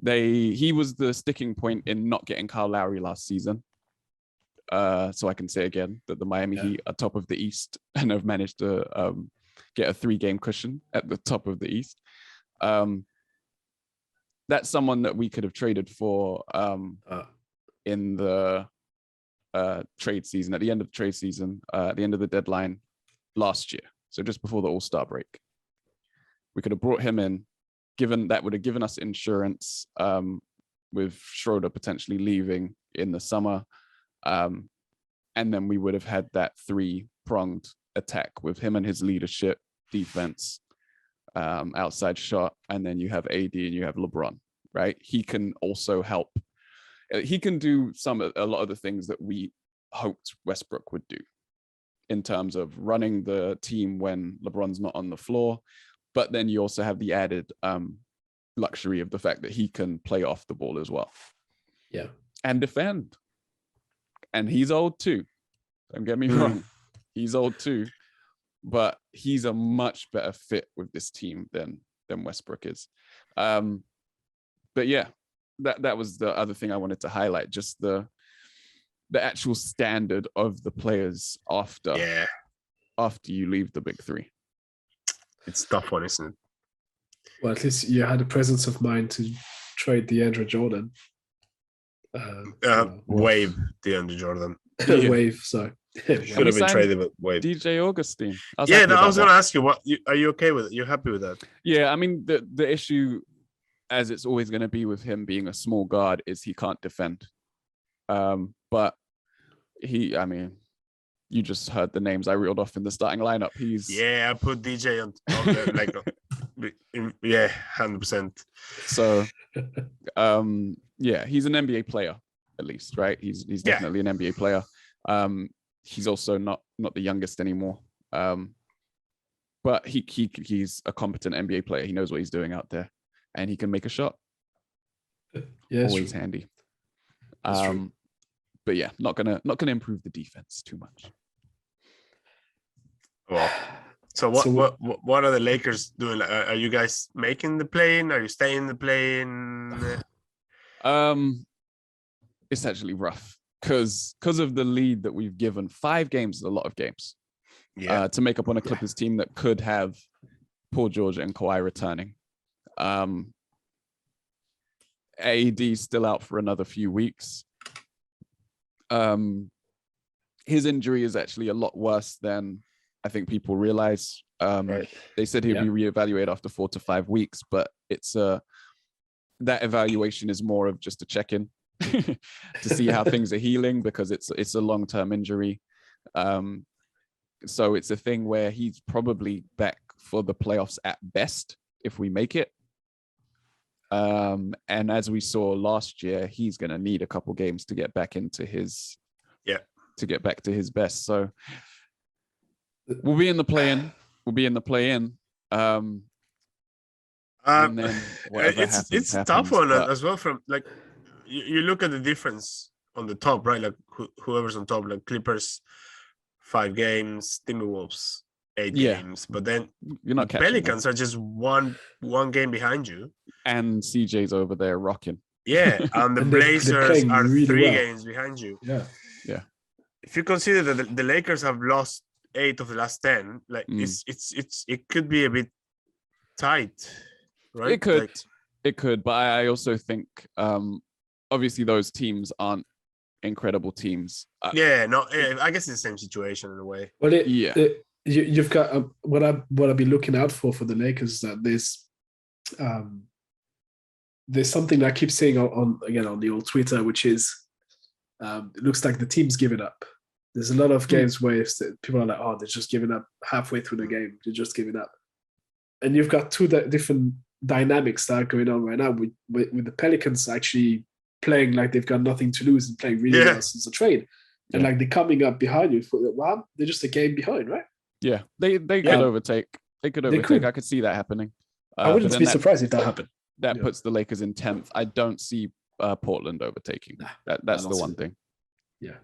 He was the sticking point in not getting Kyle Lowry last season. So I can say again that the Miami Heat are top of the East and have managed to get a 3-game cushion at the top of the East. That's someone that we could have traded for in the trade season, at the end of the trade season, at the end of the deadline last year. So just before the All-Star break. We could have brought him in, that would have given us insurance with Schroeder potentially leaving in the summer. And then we would have had that 3-pronged attack with him and his leadership, defense, outside shot, and then you have AD and you have LeBron, right? He can also help. He can do a lot of the things that we hoped Westbrook would do in terms of running the team when LeBron's not on the floor. But then you also have the added luxury of the fact that he can play off the ball as well. Yeah. And defend. And he's old too. Don't get me wrong. He's old too. But he's a much better fit with this team than Westbrook is. But yeah, that was the other thing I wanted to highlight, just the actual standard of the players after you leave the big three. It's a tough one, isn't it? Well, at least you had the presence of mind to trade DeAndre Jordan. Wave DeAndre Jordan. Wave, sorry. Should have been traded, but wave. DJ Augustine. I was going to ask you, are you okay with it? You're happy with that? Yeah, I mean, the issue, as it's always going to be with him being a small guard, is he can't defend. But you just heard the names I reeled off in the starting lineup. I put DJ on there, like, 100%. So, he's an NBA player, at least, right? He's definitely an NBA player. He's also not the youngest anymore. But he's a competent NBA player. He knows what he's doing out there, and he can make a shot. Yeah, always handy. But yeah, not gonna improve the defense too much. Well, so what are the Lakers doing? Are you guys making the play-in? Are you staying in the play-in? It's actually rough because of the lead that we've given. 5 games is a lot of games. To make up on a Clippers team that could have Paul George and Kawhi returning. AD's still out for another few weeks. His injury is actually a lot worse than I think people realize. They said he'd be reevaluated after 4 to 5 weeks, but it's that evaluation is more of just a check-in to see how things are healing, because it's a long-term injury. So it's a thing where he's probably back for the playoffs at best if we make it. And as we saw last year, he's going to need a couple games to get back into his to his best. So we'll be in the play-in. And then it's a tough one as well. From like you look at the difference on the top, right? Like whoever's on top, like Clippers, 5 games, Timberwolves, 8 games, but then you're not Pelicans are just one game behind you, and CJ's over there rocking. Yeah, and the Blazers are really 3 games behind you. Yeah. If you consider that the Lakers have lost 8 of the last 10, like it could be a bit tight, right? It could, but I also think obviously those teams aren't incredible teams. I guess it's the same situation in a way. Well, you've got what I've been looking out for the Lakers is that there's something that I keep saying on the old Twitter, which is it looks like the team's giving up. There's a lot of games where people are like, oh, they're just giving up halfway through the game. They're just giving up. And you've got two different dynamics that are going on right now with the Pelicans actually playing like they've got nothing to lose and playing really well since the trade. And like they're coming up behind you. Well, they're just a game behind, right? Yeah, they could overtake. They could overtake. I could see that happening. I wouldn't be surprised if that happened. That puts the Lakers in 10th. I don't see Portland overtaking. That's the one thing. Yeah.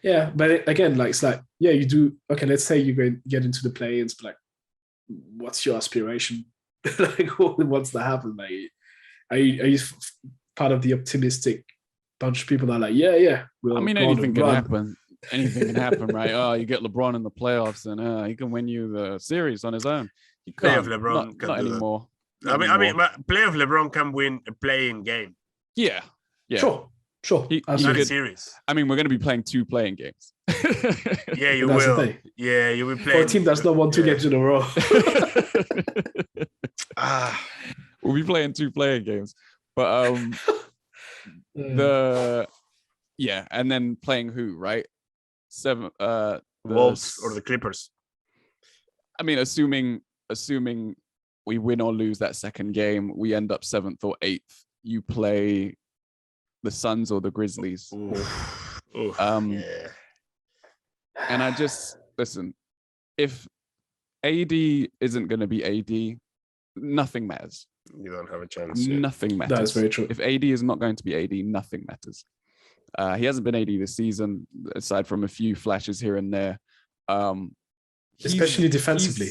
Yeah, but again, like it's like, you do. Okay, let's say you get into the play-ins, but like, what's your aspiration? Like, what wants to happen? Like, are you part of the optimistic bunch of people that are like, anything can happen. Anything can happen, right? Oh, you get LeBron in the playoffs, and he can win you the series on his own. He can't. Playoff LeBron not anymore. I mean, playoff LeBron can win a play-in game. Yeah. Sure. Not a series. I mean, we're going to be playing 2 playing games. Yeah, you will. Yeah, you will play. For a team that's not won 2 games in a row. We'll be playing 2 playing games, but and then playing who, right? 7 the Wolves or the Clippers. I mean, assuming we win or lose that second game, we end up 7th or 8th. You play the Suns or the Grizzlies. And I just listen. If AD isn't going to be AD, nothing matters. You don't have a chance. Nothing matters. That's very true. If AD is not going to be AD, nothing matters. He hasn't been AD this season, aside from a few flashes here and there. Especially defensively.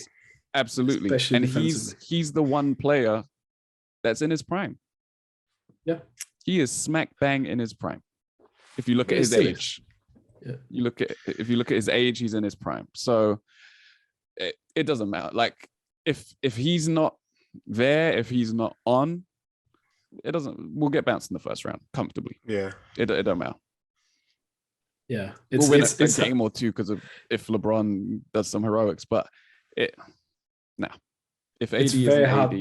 Absolutely. Especially defensively. He's the one player that's in his prime. Yeah. He is smack bang in his prime. If you look at his age. Yeah. If you look at his age, he's in his prime. So it doesn't matter. Like if he's not there, if he's not on, we'll get bounced in the first round comfortably. Yeah. It don't matter. Yeah. We'll win a game or 2 because of if LeBron does some heroics, but if AD isn't AD,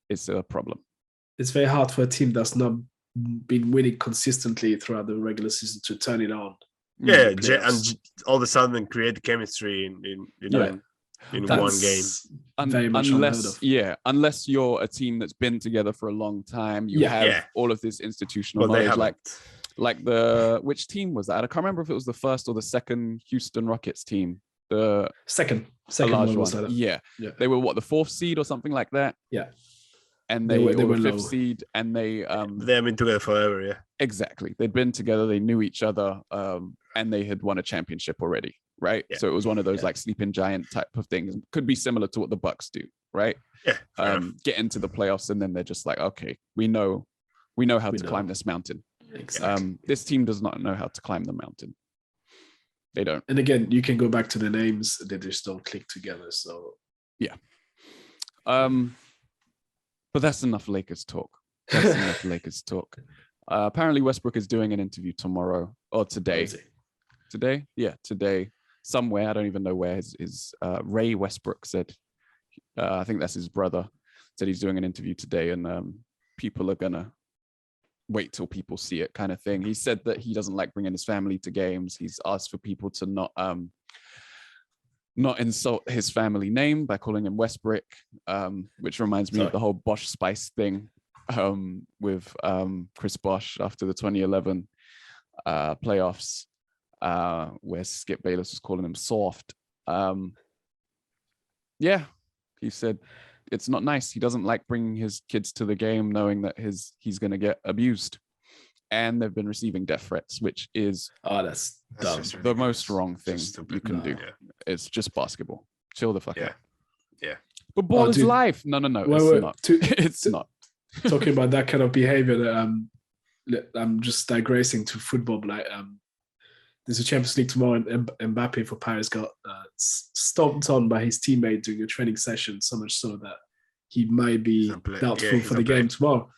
it's a problem. It's very hard for a team that's not been winning consistently throughout the regular season to turn it on. Yeah, and all of a sudden create the chemistry in one game. Very much unless you're a team that's been together for a long time, you have all of this institutional knowledge. Like which team was that? I can't remember if it was the first or the second Houston Rockets team. The second large one. Yeah. They were the 4th seed or something like that. Yeah. And they were 5th seed, and they have been together forever. Yeah, exactly. They'd been together, they knew each other, and they had won a championship already, right? So it was one of those like sleeping giant type of things. Could be similar to what the Bucks do, right? Yeah. Get into the playoffs, and then they're just like, okay, we know how to climb this mountain. Exactly. This team does not know how to climb the mountain. They don't. And again, you can go back to the names; they just don't click together. So yeah. But that's enough Lakers talk. Apparently Westbrook is doing an interview tomorrow or today. Today? Yeah, today. Somewhere, I don't even know where. His Ray Westbrook said, I think that's his brother, said he's doing an interview today, and people are gonna wait till people see it kind of thing. He said that he doesn't like bringing his family to games. He's asked for people to not insult his family name by calling him Westbrook, which reminds me of the whole Bosch Spice thing with Chris Bosh after the 2011 playoffs, where Skip Bayless was calling him soft. He said it's not nice. He doesn't like bringing his kids to the game knowing that he's going to get abused. And they've been receiving death threats, which is that's dumb. The most wrong thing you can do. Yeah. It's just basketball. Chill the fuck out. Yeah. But ball is life. No, it's not. It's not. Talking about that kind of behavior, that I'm just digressing to football. Like, there's a Champions League tomorrow, and Mbappe for Paris got stomped on by his teammate during a training session, so much so that he might be doubtful for the game tomorrow.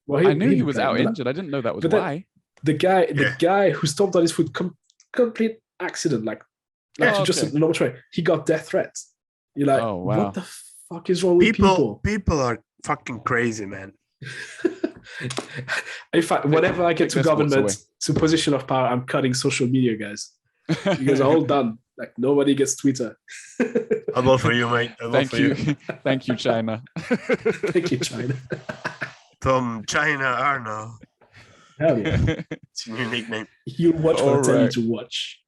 Well, I knew he was out injured. I didn't know that was why. The guy who stomped on his foot, complete accident, just a normal try. He got death threats. You're like, oh, wow. What the fuck is wrong with people? People are fucking crazy, man. In fact, whenever I get to government, to position of power, I'm cutting social media, guys. You guys are all done. Like, nobody gets Twitter. I'll vote for you, mate. Thank you. Thank you, China. Thank you, China. From China, Arnal. Hell yeah. It's your nickname. You watch what I tell you to watch.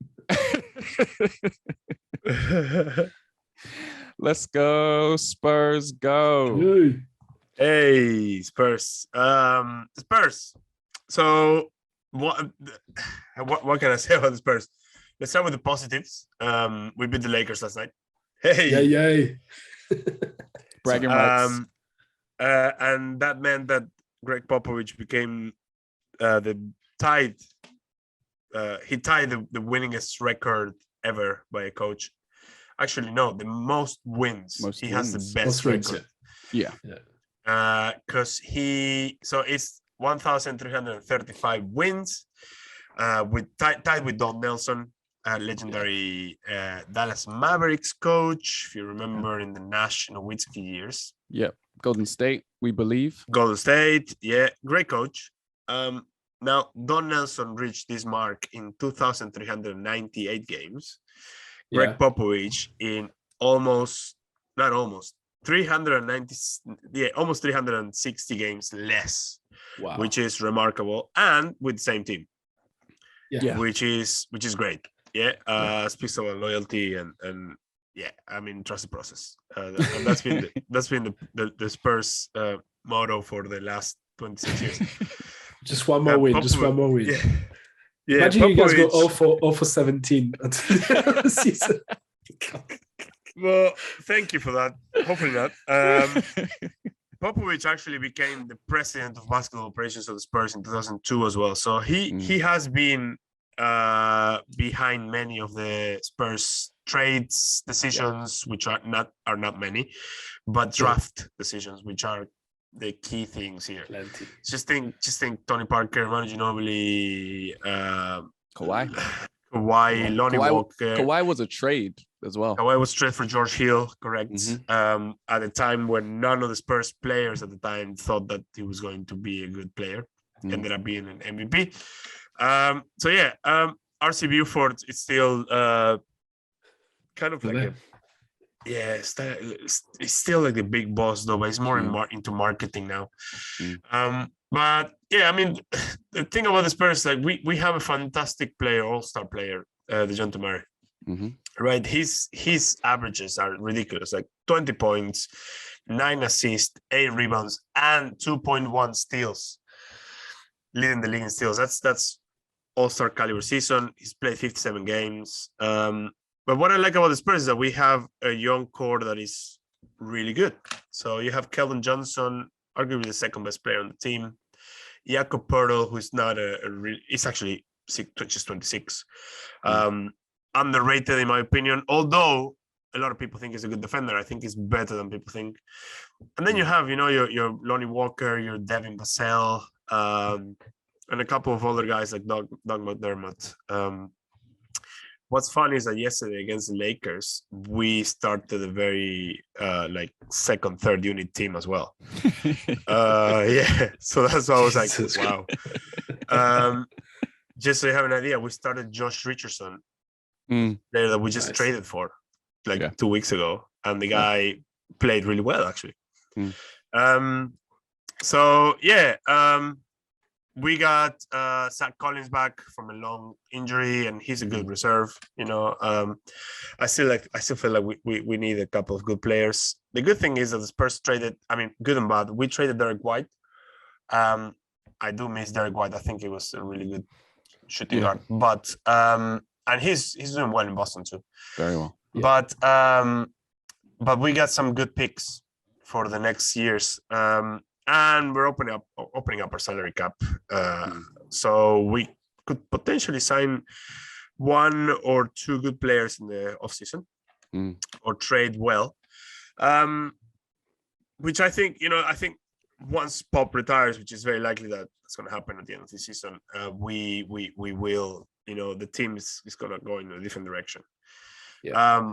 Let's go, Spurs, go. Hey, Spurs. Spurs. So what can I say about the Spurs? Let's start with the positives. We beat the Lakers last night. Hey. Yay. Bragging rights. And that meant that Greg Popovich became he tied the winningest record ever by a coach. Actually, no, the most wins. He has the best record. Yeah. Because it's 1,335 wins, with tied with Don Nelson, legendary Dallas Mavericks coach, if you remember, in the Nash Nowitzki years. Yeah, Golden State, we believe. Golden State, yeah, great coach. Now, Don Nelson reached this mark in 2,398 games. Greg Popovich in almost 360 games less, which is remarkable, and with the same team, which is great. Speaks about loyalty and I mean, trust the process, and that's been the Spurs motto for the last 26 years. Just one more win. Yeah, imagine Popovich, you guys go 0 for 17 until the end of the season. Well, thank you for that. Hopefully not. Popovich actually became the president of basketball operations of the Spurs in 2002 as well. So he has been behind many of the Spurs trades decisions, which are not many, but draft decisions, which are the key things here. Plenty. Just think Tony Parker, Manu Ginobili, Kawhi, Lonnie Walker. Kawhi was a trade as well. Kawhi was traded for George Hill, correct? Mm-hmm. At a time when none of the Spurs players at the time thought that he was going to be a good player. Ended up being an MVP. RC Buford is still kind of like it's still like the big boss though, but he's more into marketing now. But yeah, I mean, the thing about the Spurs, like we have a fantastic player, all-star player, DeJounte Murray. Right? His averages are ridiculous, like 20 points, 9 assists, 8 rebounds, and 2.1 steals, leading the league in steals. That's all-star caliber season. He's played 57 games. But what I like about the Spurs is that we have a young core that is really good. So you have Keldon Johnson, arguably the second best player on the team. Jakob Poeltl, who's not he's actually just 26. Underrated in my opinion, although a lot of people think he's a good defender. I think he's better than people think. And then you have, your Lonnie Walker, your Devin Vassell, and a couple of other guys like Doug McDermott. What's funny is that yesterday against the Lakers, we started a very second, third unit team as well. So that's why I was like, wow. Just so you have an idea, we started Josh Richardson, player that we just traded for 2 weeks ago, and the guy played really well actually. We got Zach Collins back from a long injury, and he's a good reserve. I still feel like we need a couple of good players. The good thing is that the Spurs traded. I mean, good and bad. We traded Derek White. I do miss Derek White. I think he was a really good shooting guard. But and he's doing well in Boston too. Very well. Yeah. But we got some good picks for the next years. And we're opening up our salary cap, so we could potentially sign 1 or 2 good players in the offseason, or trade well. Which I think once Pop retires, which is very likely that it's going to happen at the end of the season, we will, the team is going to go in a different direction. Yeah.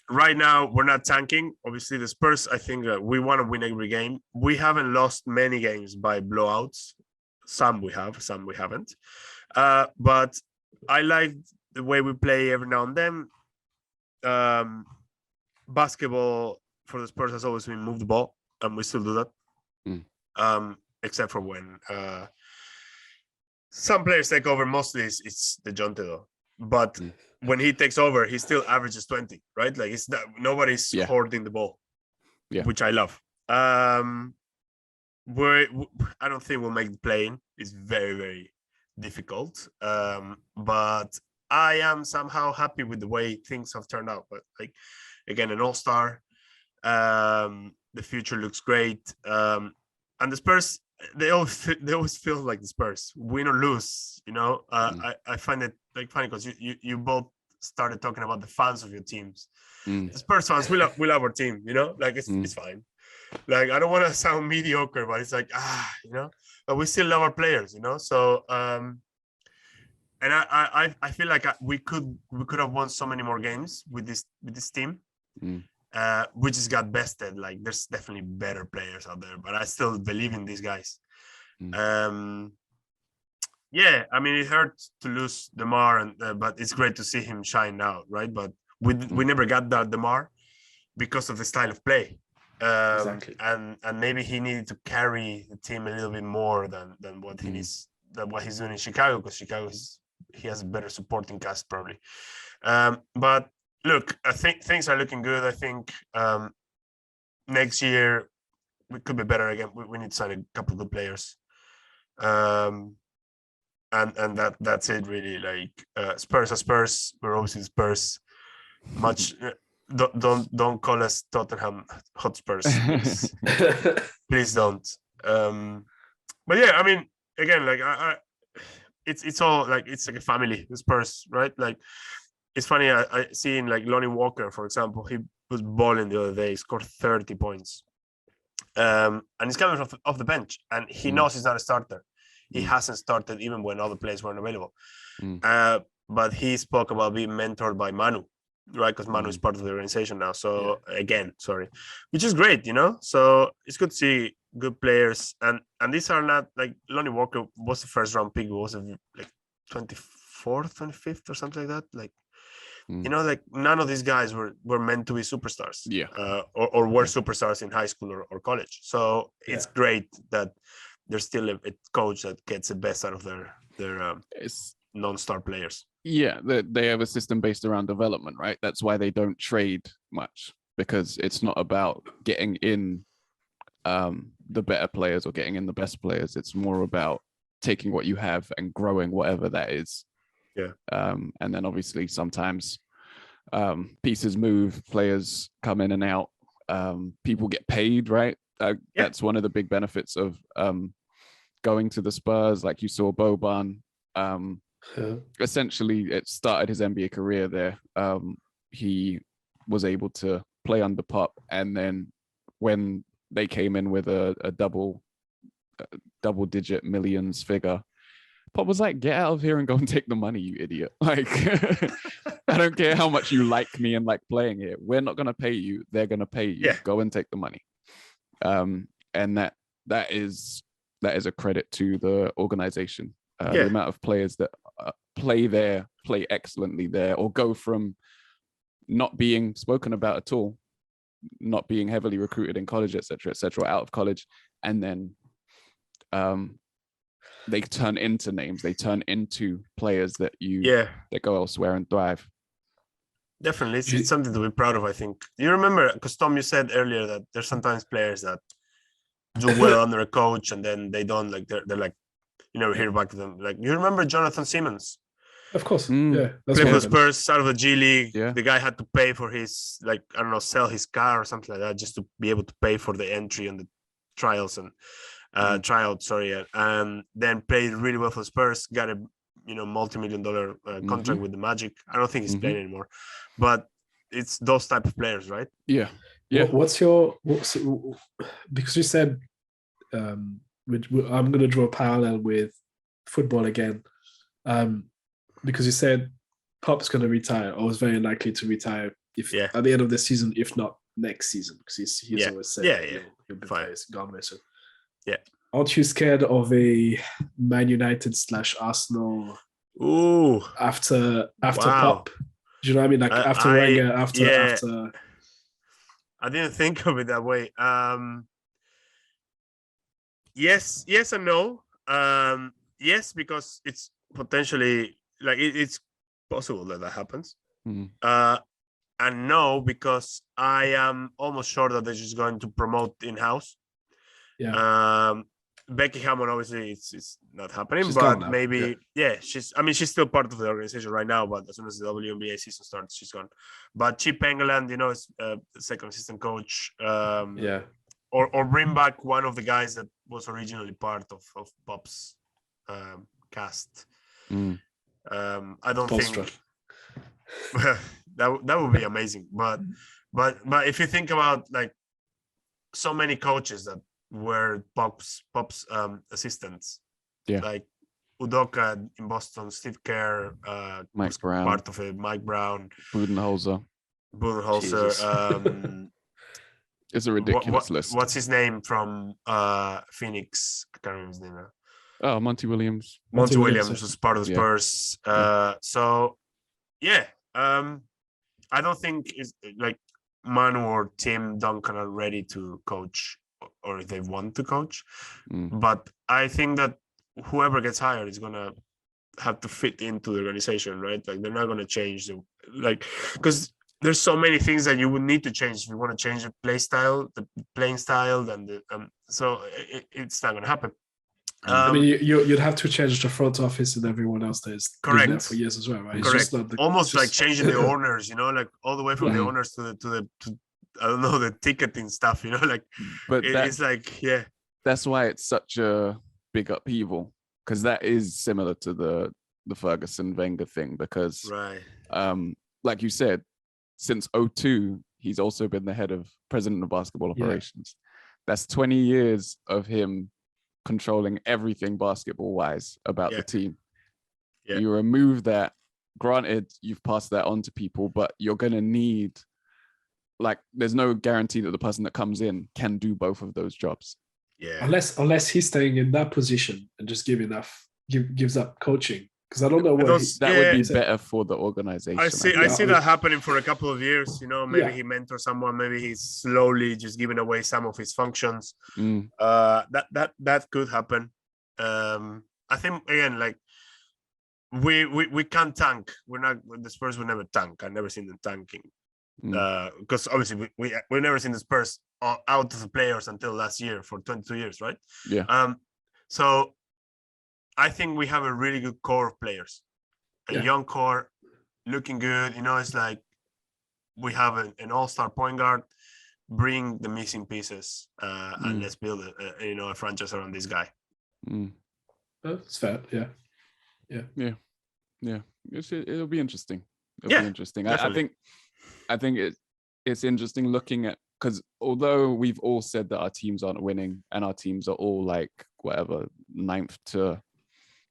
Right now, we're not tanking. Obviously, the Spurs, I think we want to win every game. We haven't lost many games by blowouts. Some we have, some we haven't. But I like the way we play every now and then. Basketball for the Spurs has always been move the ball, and we still do that. Except for when some players take over. Mostly it's the Jonte though. But when he takes over, he still averages 20, right? Like nobody's hoarding the ball, which I love. I don't think we'll make the play-in. It's very, very difficult. But I am somehow happy with the way things have turned out. But like, again, an all-star. The future looks great. And the Spurs, they always feel like the Spurs, win or lose. I find it like funny because you both started talking about the fans of your teams. The Spurs fans, we love our team. Like it's fine. Like I don't want to sound mediocre, but it's like but we still love our players. So and I feel like we could have won so many more games with this team. We just got bested. Like there's definitely better players out there, but I still believe in these guys. I mean, it hurts to lose DeMar, but it's great to see him shine now, right? But we never got that DeMar because of the style of play. Exactly. And maybe he needed to carry the team a little bit more than what he's doing in Chicago, because he has a better supporting cast probably. But look, I think things are looking good. I think next year we could be better again. We need to sign a couple of good players. And that's it really. Like Spurs are Spurs. We're obviously Spurs. Much don't call us Tottenham Hotspurs, please. Please don't. But yeah, I mean, again, like I it's all like it's like a family. The Spurs, right? Like it's funny. I seen like Lonnie Walker, for example. He was balling the other day. He scored 30 points. And he's coming off the bench, and he knows he's not a starter. He hasn't started even when other players weren't available. But he spoke about being mentored by Manu, right? Because Manu is part of the organization now. So which is great, So it's good to see good players, and these are not like Lonnie Walker was the first round pick. Was like 24th, 25th, or something like that. Like like none of these guys were meant to be superstars. Or were superstars in high school or college. So it's great that there's still a coach that gets the best out of their non-star players. Yeah, they have a system based around development, right? That's why they don't trade much, because it's not about getting in the better players or getting in the best players. It's more about taking what you have and growing whatever that is. And then obviously sometimes pieces move, players come in and out, people get paid, right? That's one of the big benefits of going to the Spurs. Like you saw Boban, essentially it started his NBA career there. He was able to play under Pop, and then when they came in with a double digit millions figure, Pop was like, get out of here and go and take the money, you idiot. Like, I don't care how much you like me and like playing here. We're not going to pay you. They're going to pay you. Go and take the money. And that is a credit to the organization. The amount of players that play excellently there, or go from not being spoken about at all, not being heavily recruited in college, etc., out of college, and then they turn into names. They turn into players that that go elsewhere and thrive. Definitely, it's something to be proud of. I think you remember, because Tom, you said earlier that there's sometimes players that do well under a coach, and then they don't, like they're like, you never hear back to them. Like, you remember Jonathan Simmons? Of course, that's played for the Spurs out of the G League. The guy had to pay for his, like, I don't know, sell his car or something like that just to be able to pay for the entry and the trials and tryout. And then played really well for the Spurs. Got a multi-million-dollar contract with the Magic. I don't think he's playing anymore, but it's those type of players, right? Yeah. Because you said which I'm going to draw a parallel with football again, because you said Pop's going to retire, or is very likely to retire at the end of the season, if not next season, because he's always said he'll be fine. Gone, so. Yeah. Aren't you scared of a Man United / Arsenal? Ooh. After Pop? Do you know what I mean? Like after Wenger, after. I didn't think of it that way. Yes and no. Yes, because it's potentially like it's possible that happens. And no, because I am almost sure that they're just going to promote in-house. Yeah. Becky Hammond, obviously, it's not happening, but maybe she's still part of the organization right now. But as soon as the WNBA season starts, she's gone. But Chip England, is second assistant coach. Or bring back one of the guys that was originally part of Pop's cast. I don't think that would be amazing. But if you think about like so many coaches that were Pop's assistants, like Udoka in Boston, Steve Kerr, Mike Brown, part of it, Mike Brown, Budenholzer. It's a ridiculous list. What's his name from Phoenix? I can't remember his name now. Oh, Monty Williams. Monty Williams was part of the Spurs. So, I don't think it's like Manu or Tim Duncan are ready to coach, or if they want to coach. But I think that whoever gets hired is gonna have to fit into the organization, right? Like they're not gonna change because there's so many things that you would need to change if you want to change the playing style, and so it's not gonna happen. I mean, you'd have to change the front office and everyone else that is been there for years as well, right? Correct. Almost like changing the owners, like all the way from the owners to I don't know, the ticketing stuff, like. But it's like That's why it's such a big upheaval, because that is similar to the Ferguson Wenger thing, because like you said, since 2002, he's also been the head of president of basketball operations. That's 20 years of him controlling everything basketball wise about the team. You remove that, granted you've passed that on to people, but you're going to need, like, there's no guarantee that the person that comes in can do both of those jobs. Unless he's staying in that position and just gives up coaching, because I don't know what that would be better for the organization. I see that happening for a couple of years. Maybe he mentors someone. Maybe he's slowly just giving away some of his functions. That could happen. I think again, like we can't tank. The Spurs will never tank. I've never seen them tanking. Because obviously we've never seen the Spurs out of the players until last year for 22 years, right? So I think we have a really good core of players, a young core, looking good. It's like we have an all-star point guard. Bring the missing pieces and let's build a franchise around this guy. That's fair. It'll be interesting. It'll be interesting. I think it's interesting looking at, because although we've all said that our teams aren't winning and our teams are all like whatever 9th to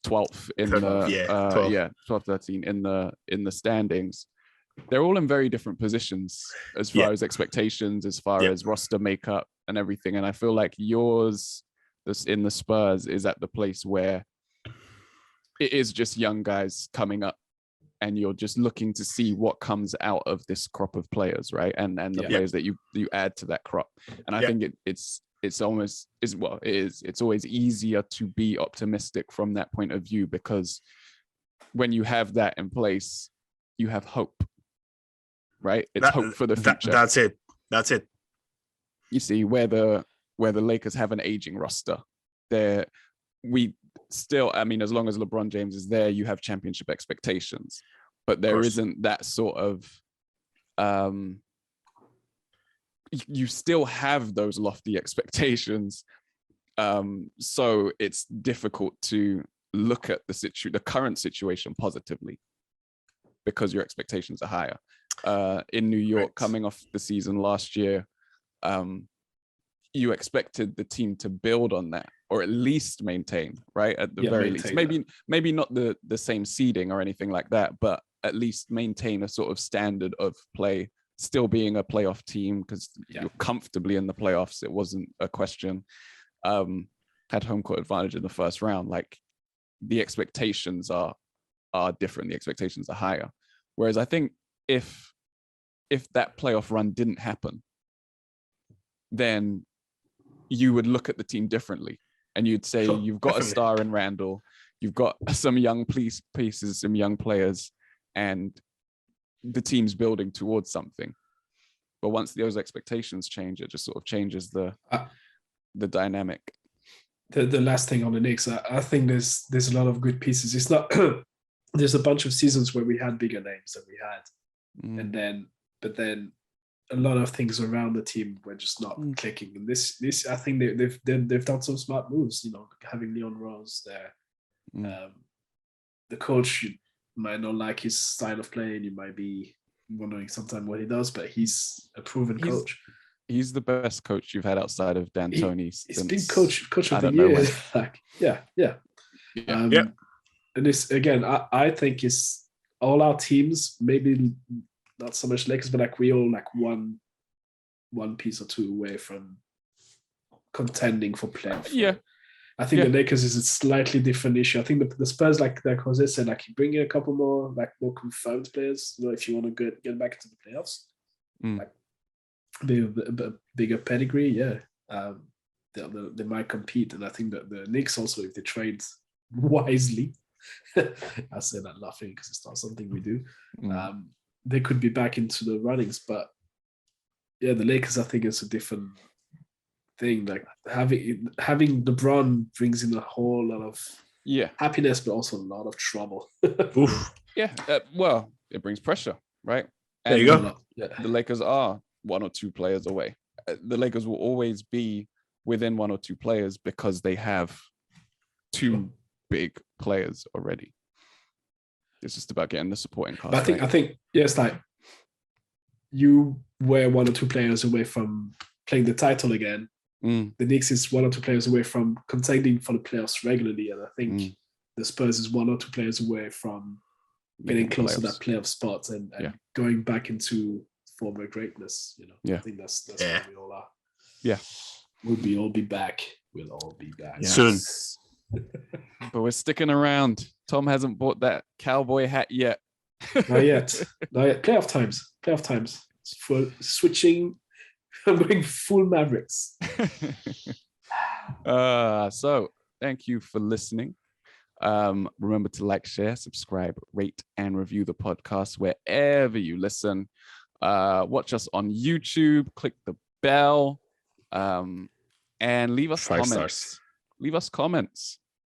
12th in 12th, 13 in the standings, they're all in very different positions as far as expectations, as far as roster makeup and everything. And I feel like yours in the Spurs is at the place where it is just young guys coming up, and you're just looking to see what comes out of this crop of players, right? And the players that you add to that crop. And I think it's always easier to be optimistic from that point of view, because when you have that in place, you have hope, right? It's hope for the future. That's it. You see, where the Lakers have an aging roster, we still, I mean, as long as LeBron James is there, you have championship expectations, but there isn't that sort of you still have those lofty expectations, so it's difficult to look at the current situation positively because your expectations are higher. In New York, coming off the season last year, you expected the team to build on that, or at least maintain, right? At the very least, maybe not the same seeding or anything like that, but at least maintain a sort of standard of play, still being a playoff team, because you're comfortably in the playoffs. It wasn't a question. Had home court advantage in the first round. Like, the expectations are different. The expectations are higher. Whereas I think if that playoff run didn't happen, then you would look at the team differently, and you'd say, you've got a star in Randall, you've got some young pieces, some young players, and the team's building towards something. But once those expectations change, it just sort of changes the dynamic. The last thing on the Knicks, I think there's a lot of good pieces. It's not there's a bunch of seasons where we had bigger names than we had, but then a lot of things around the team were just not clicking. And this I think they've done some smart moves. Having Leon Rose there, the coach might not like his style of play, and you might be wondering sometimes what he does, but he's a proven coach. He's the best coach you've had outside of D'Antoni. He's been coach of the year. Like, yeah. And this again, I think it's all our teams, maybe not so much Lakers, but like we all like one piece or two away from contending for playoff. Yeah. I think the Lakers is a slightly different issue. I think the Spurs, like Jose said, like you bring in a couple more confirmed players, if you want to get back into the playoffs, like a bigger pedigree, they might compete. And I think that the Knicks also, if they trade wisely, I say that laughing because it's not something we do, they could be back into the runnings. But the Lakers, I think, is a different thing. Like having LeBron brings in a whole lot of happiness, but also a lot of trouble. Well, it brings pressure, right? There you go. The Lakers are one or two players away. The Lakers will always be within one or two players because they have two big players already. It's just about getting the supporting cast. But I think it's like you were one or two players away from playing the title again. The Knicks is one or two players away from contending for the playoffs regularly, and I think the Spurs is one or two players away from getting close to that playoff spot and going back into former greatness. I think that's where we all are. Yeah, we'll all be back. We'll all be back soon. But we're sticking around. Tom hasn't bought that cowboy hat yet. Not yet. Playoff times. For switching. I'm going full Mavericks. So thank you for listening. Remember to like, share, subscribe, rate, and review the podcast wherever you listen. Watch us on YouTube. Click the bell, and leave us 5 comments. Stars. Leave us comments.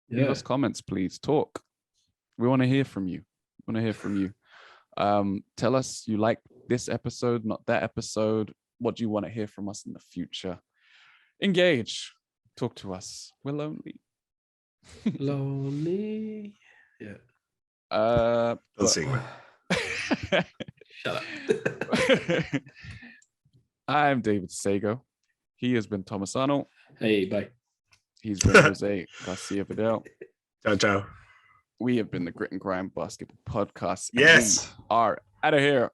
Leave us comments, please. Talk. We want to hear from you. Tell us you like this episode, not that episode. What do you want to hear from us in the future? Engage. Talk to us. We're lonely. Lonely. Yeah. Don't sing, man. Shut up. I'm David Sagoe. He has been Thomas Arnal. Hey, bye. He's been Jose Garcia Vidal. Ciao. We have been the Grit and Grime Basketball Podcast. Yes. We are out of here.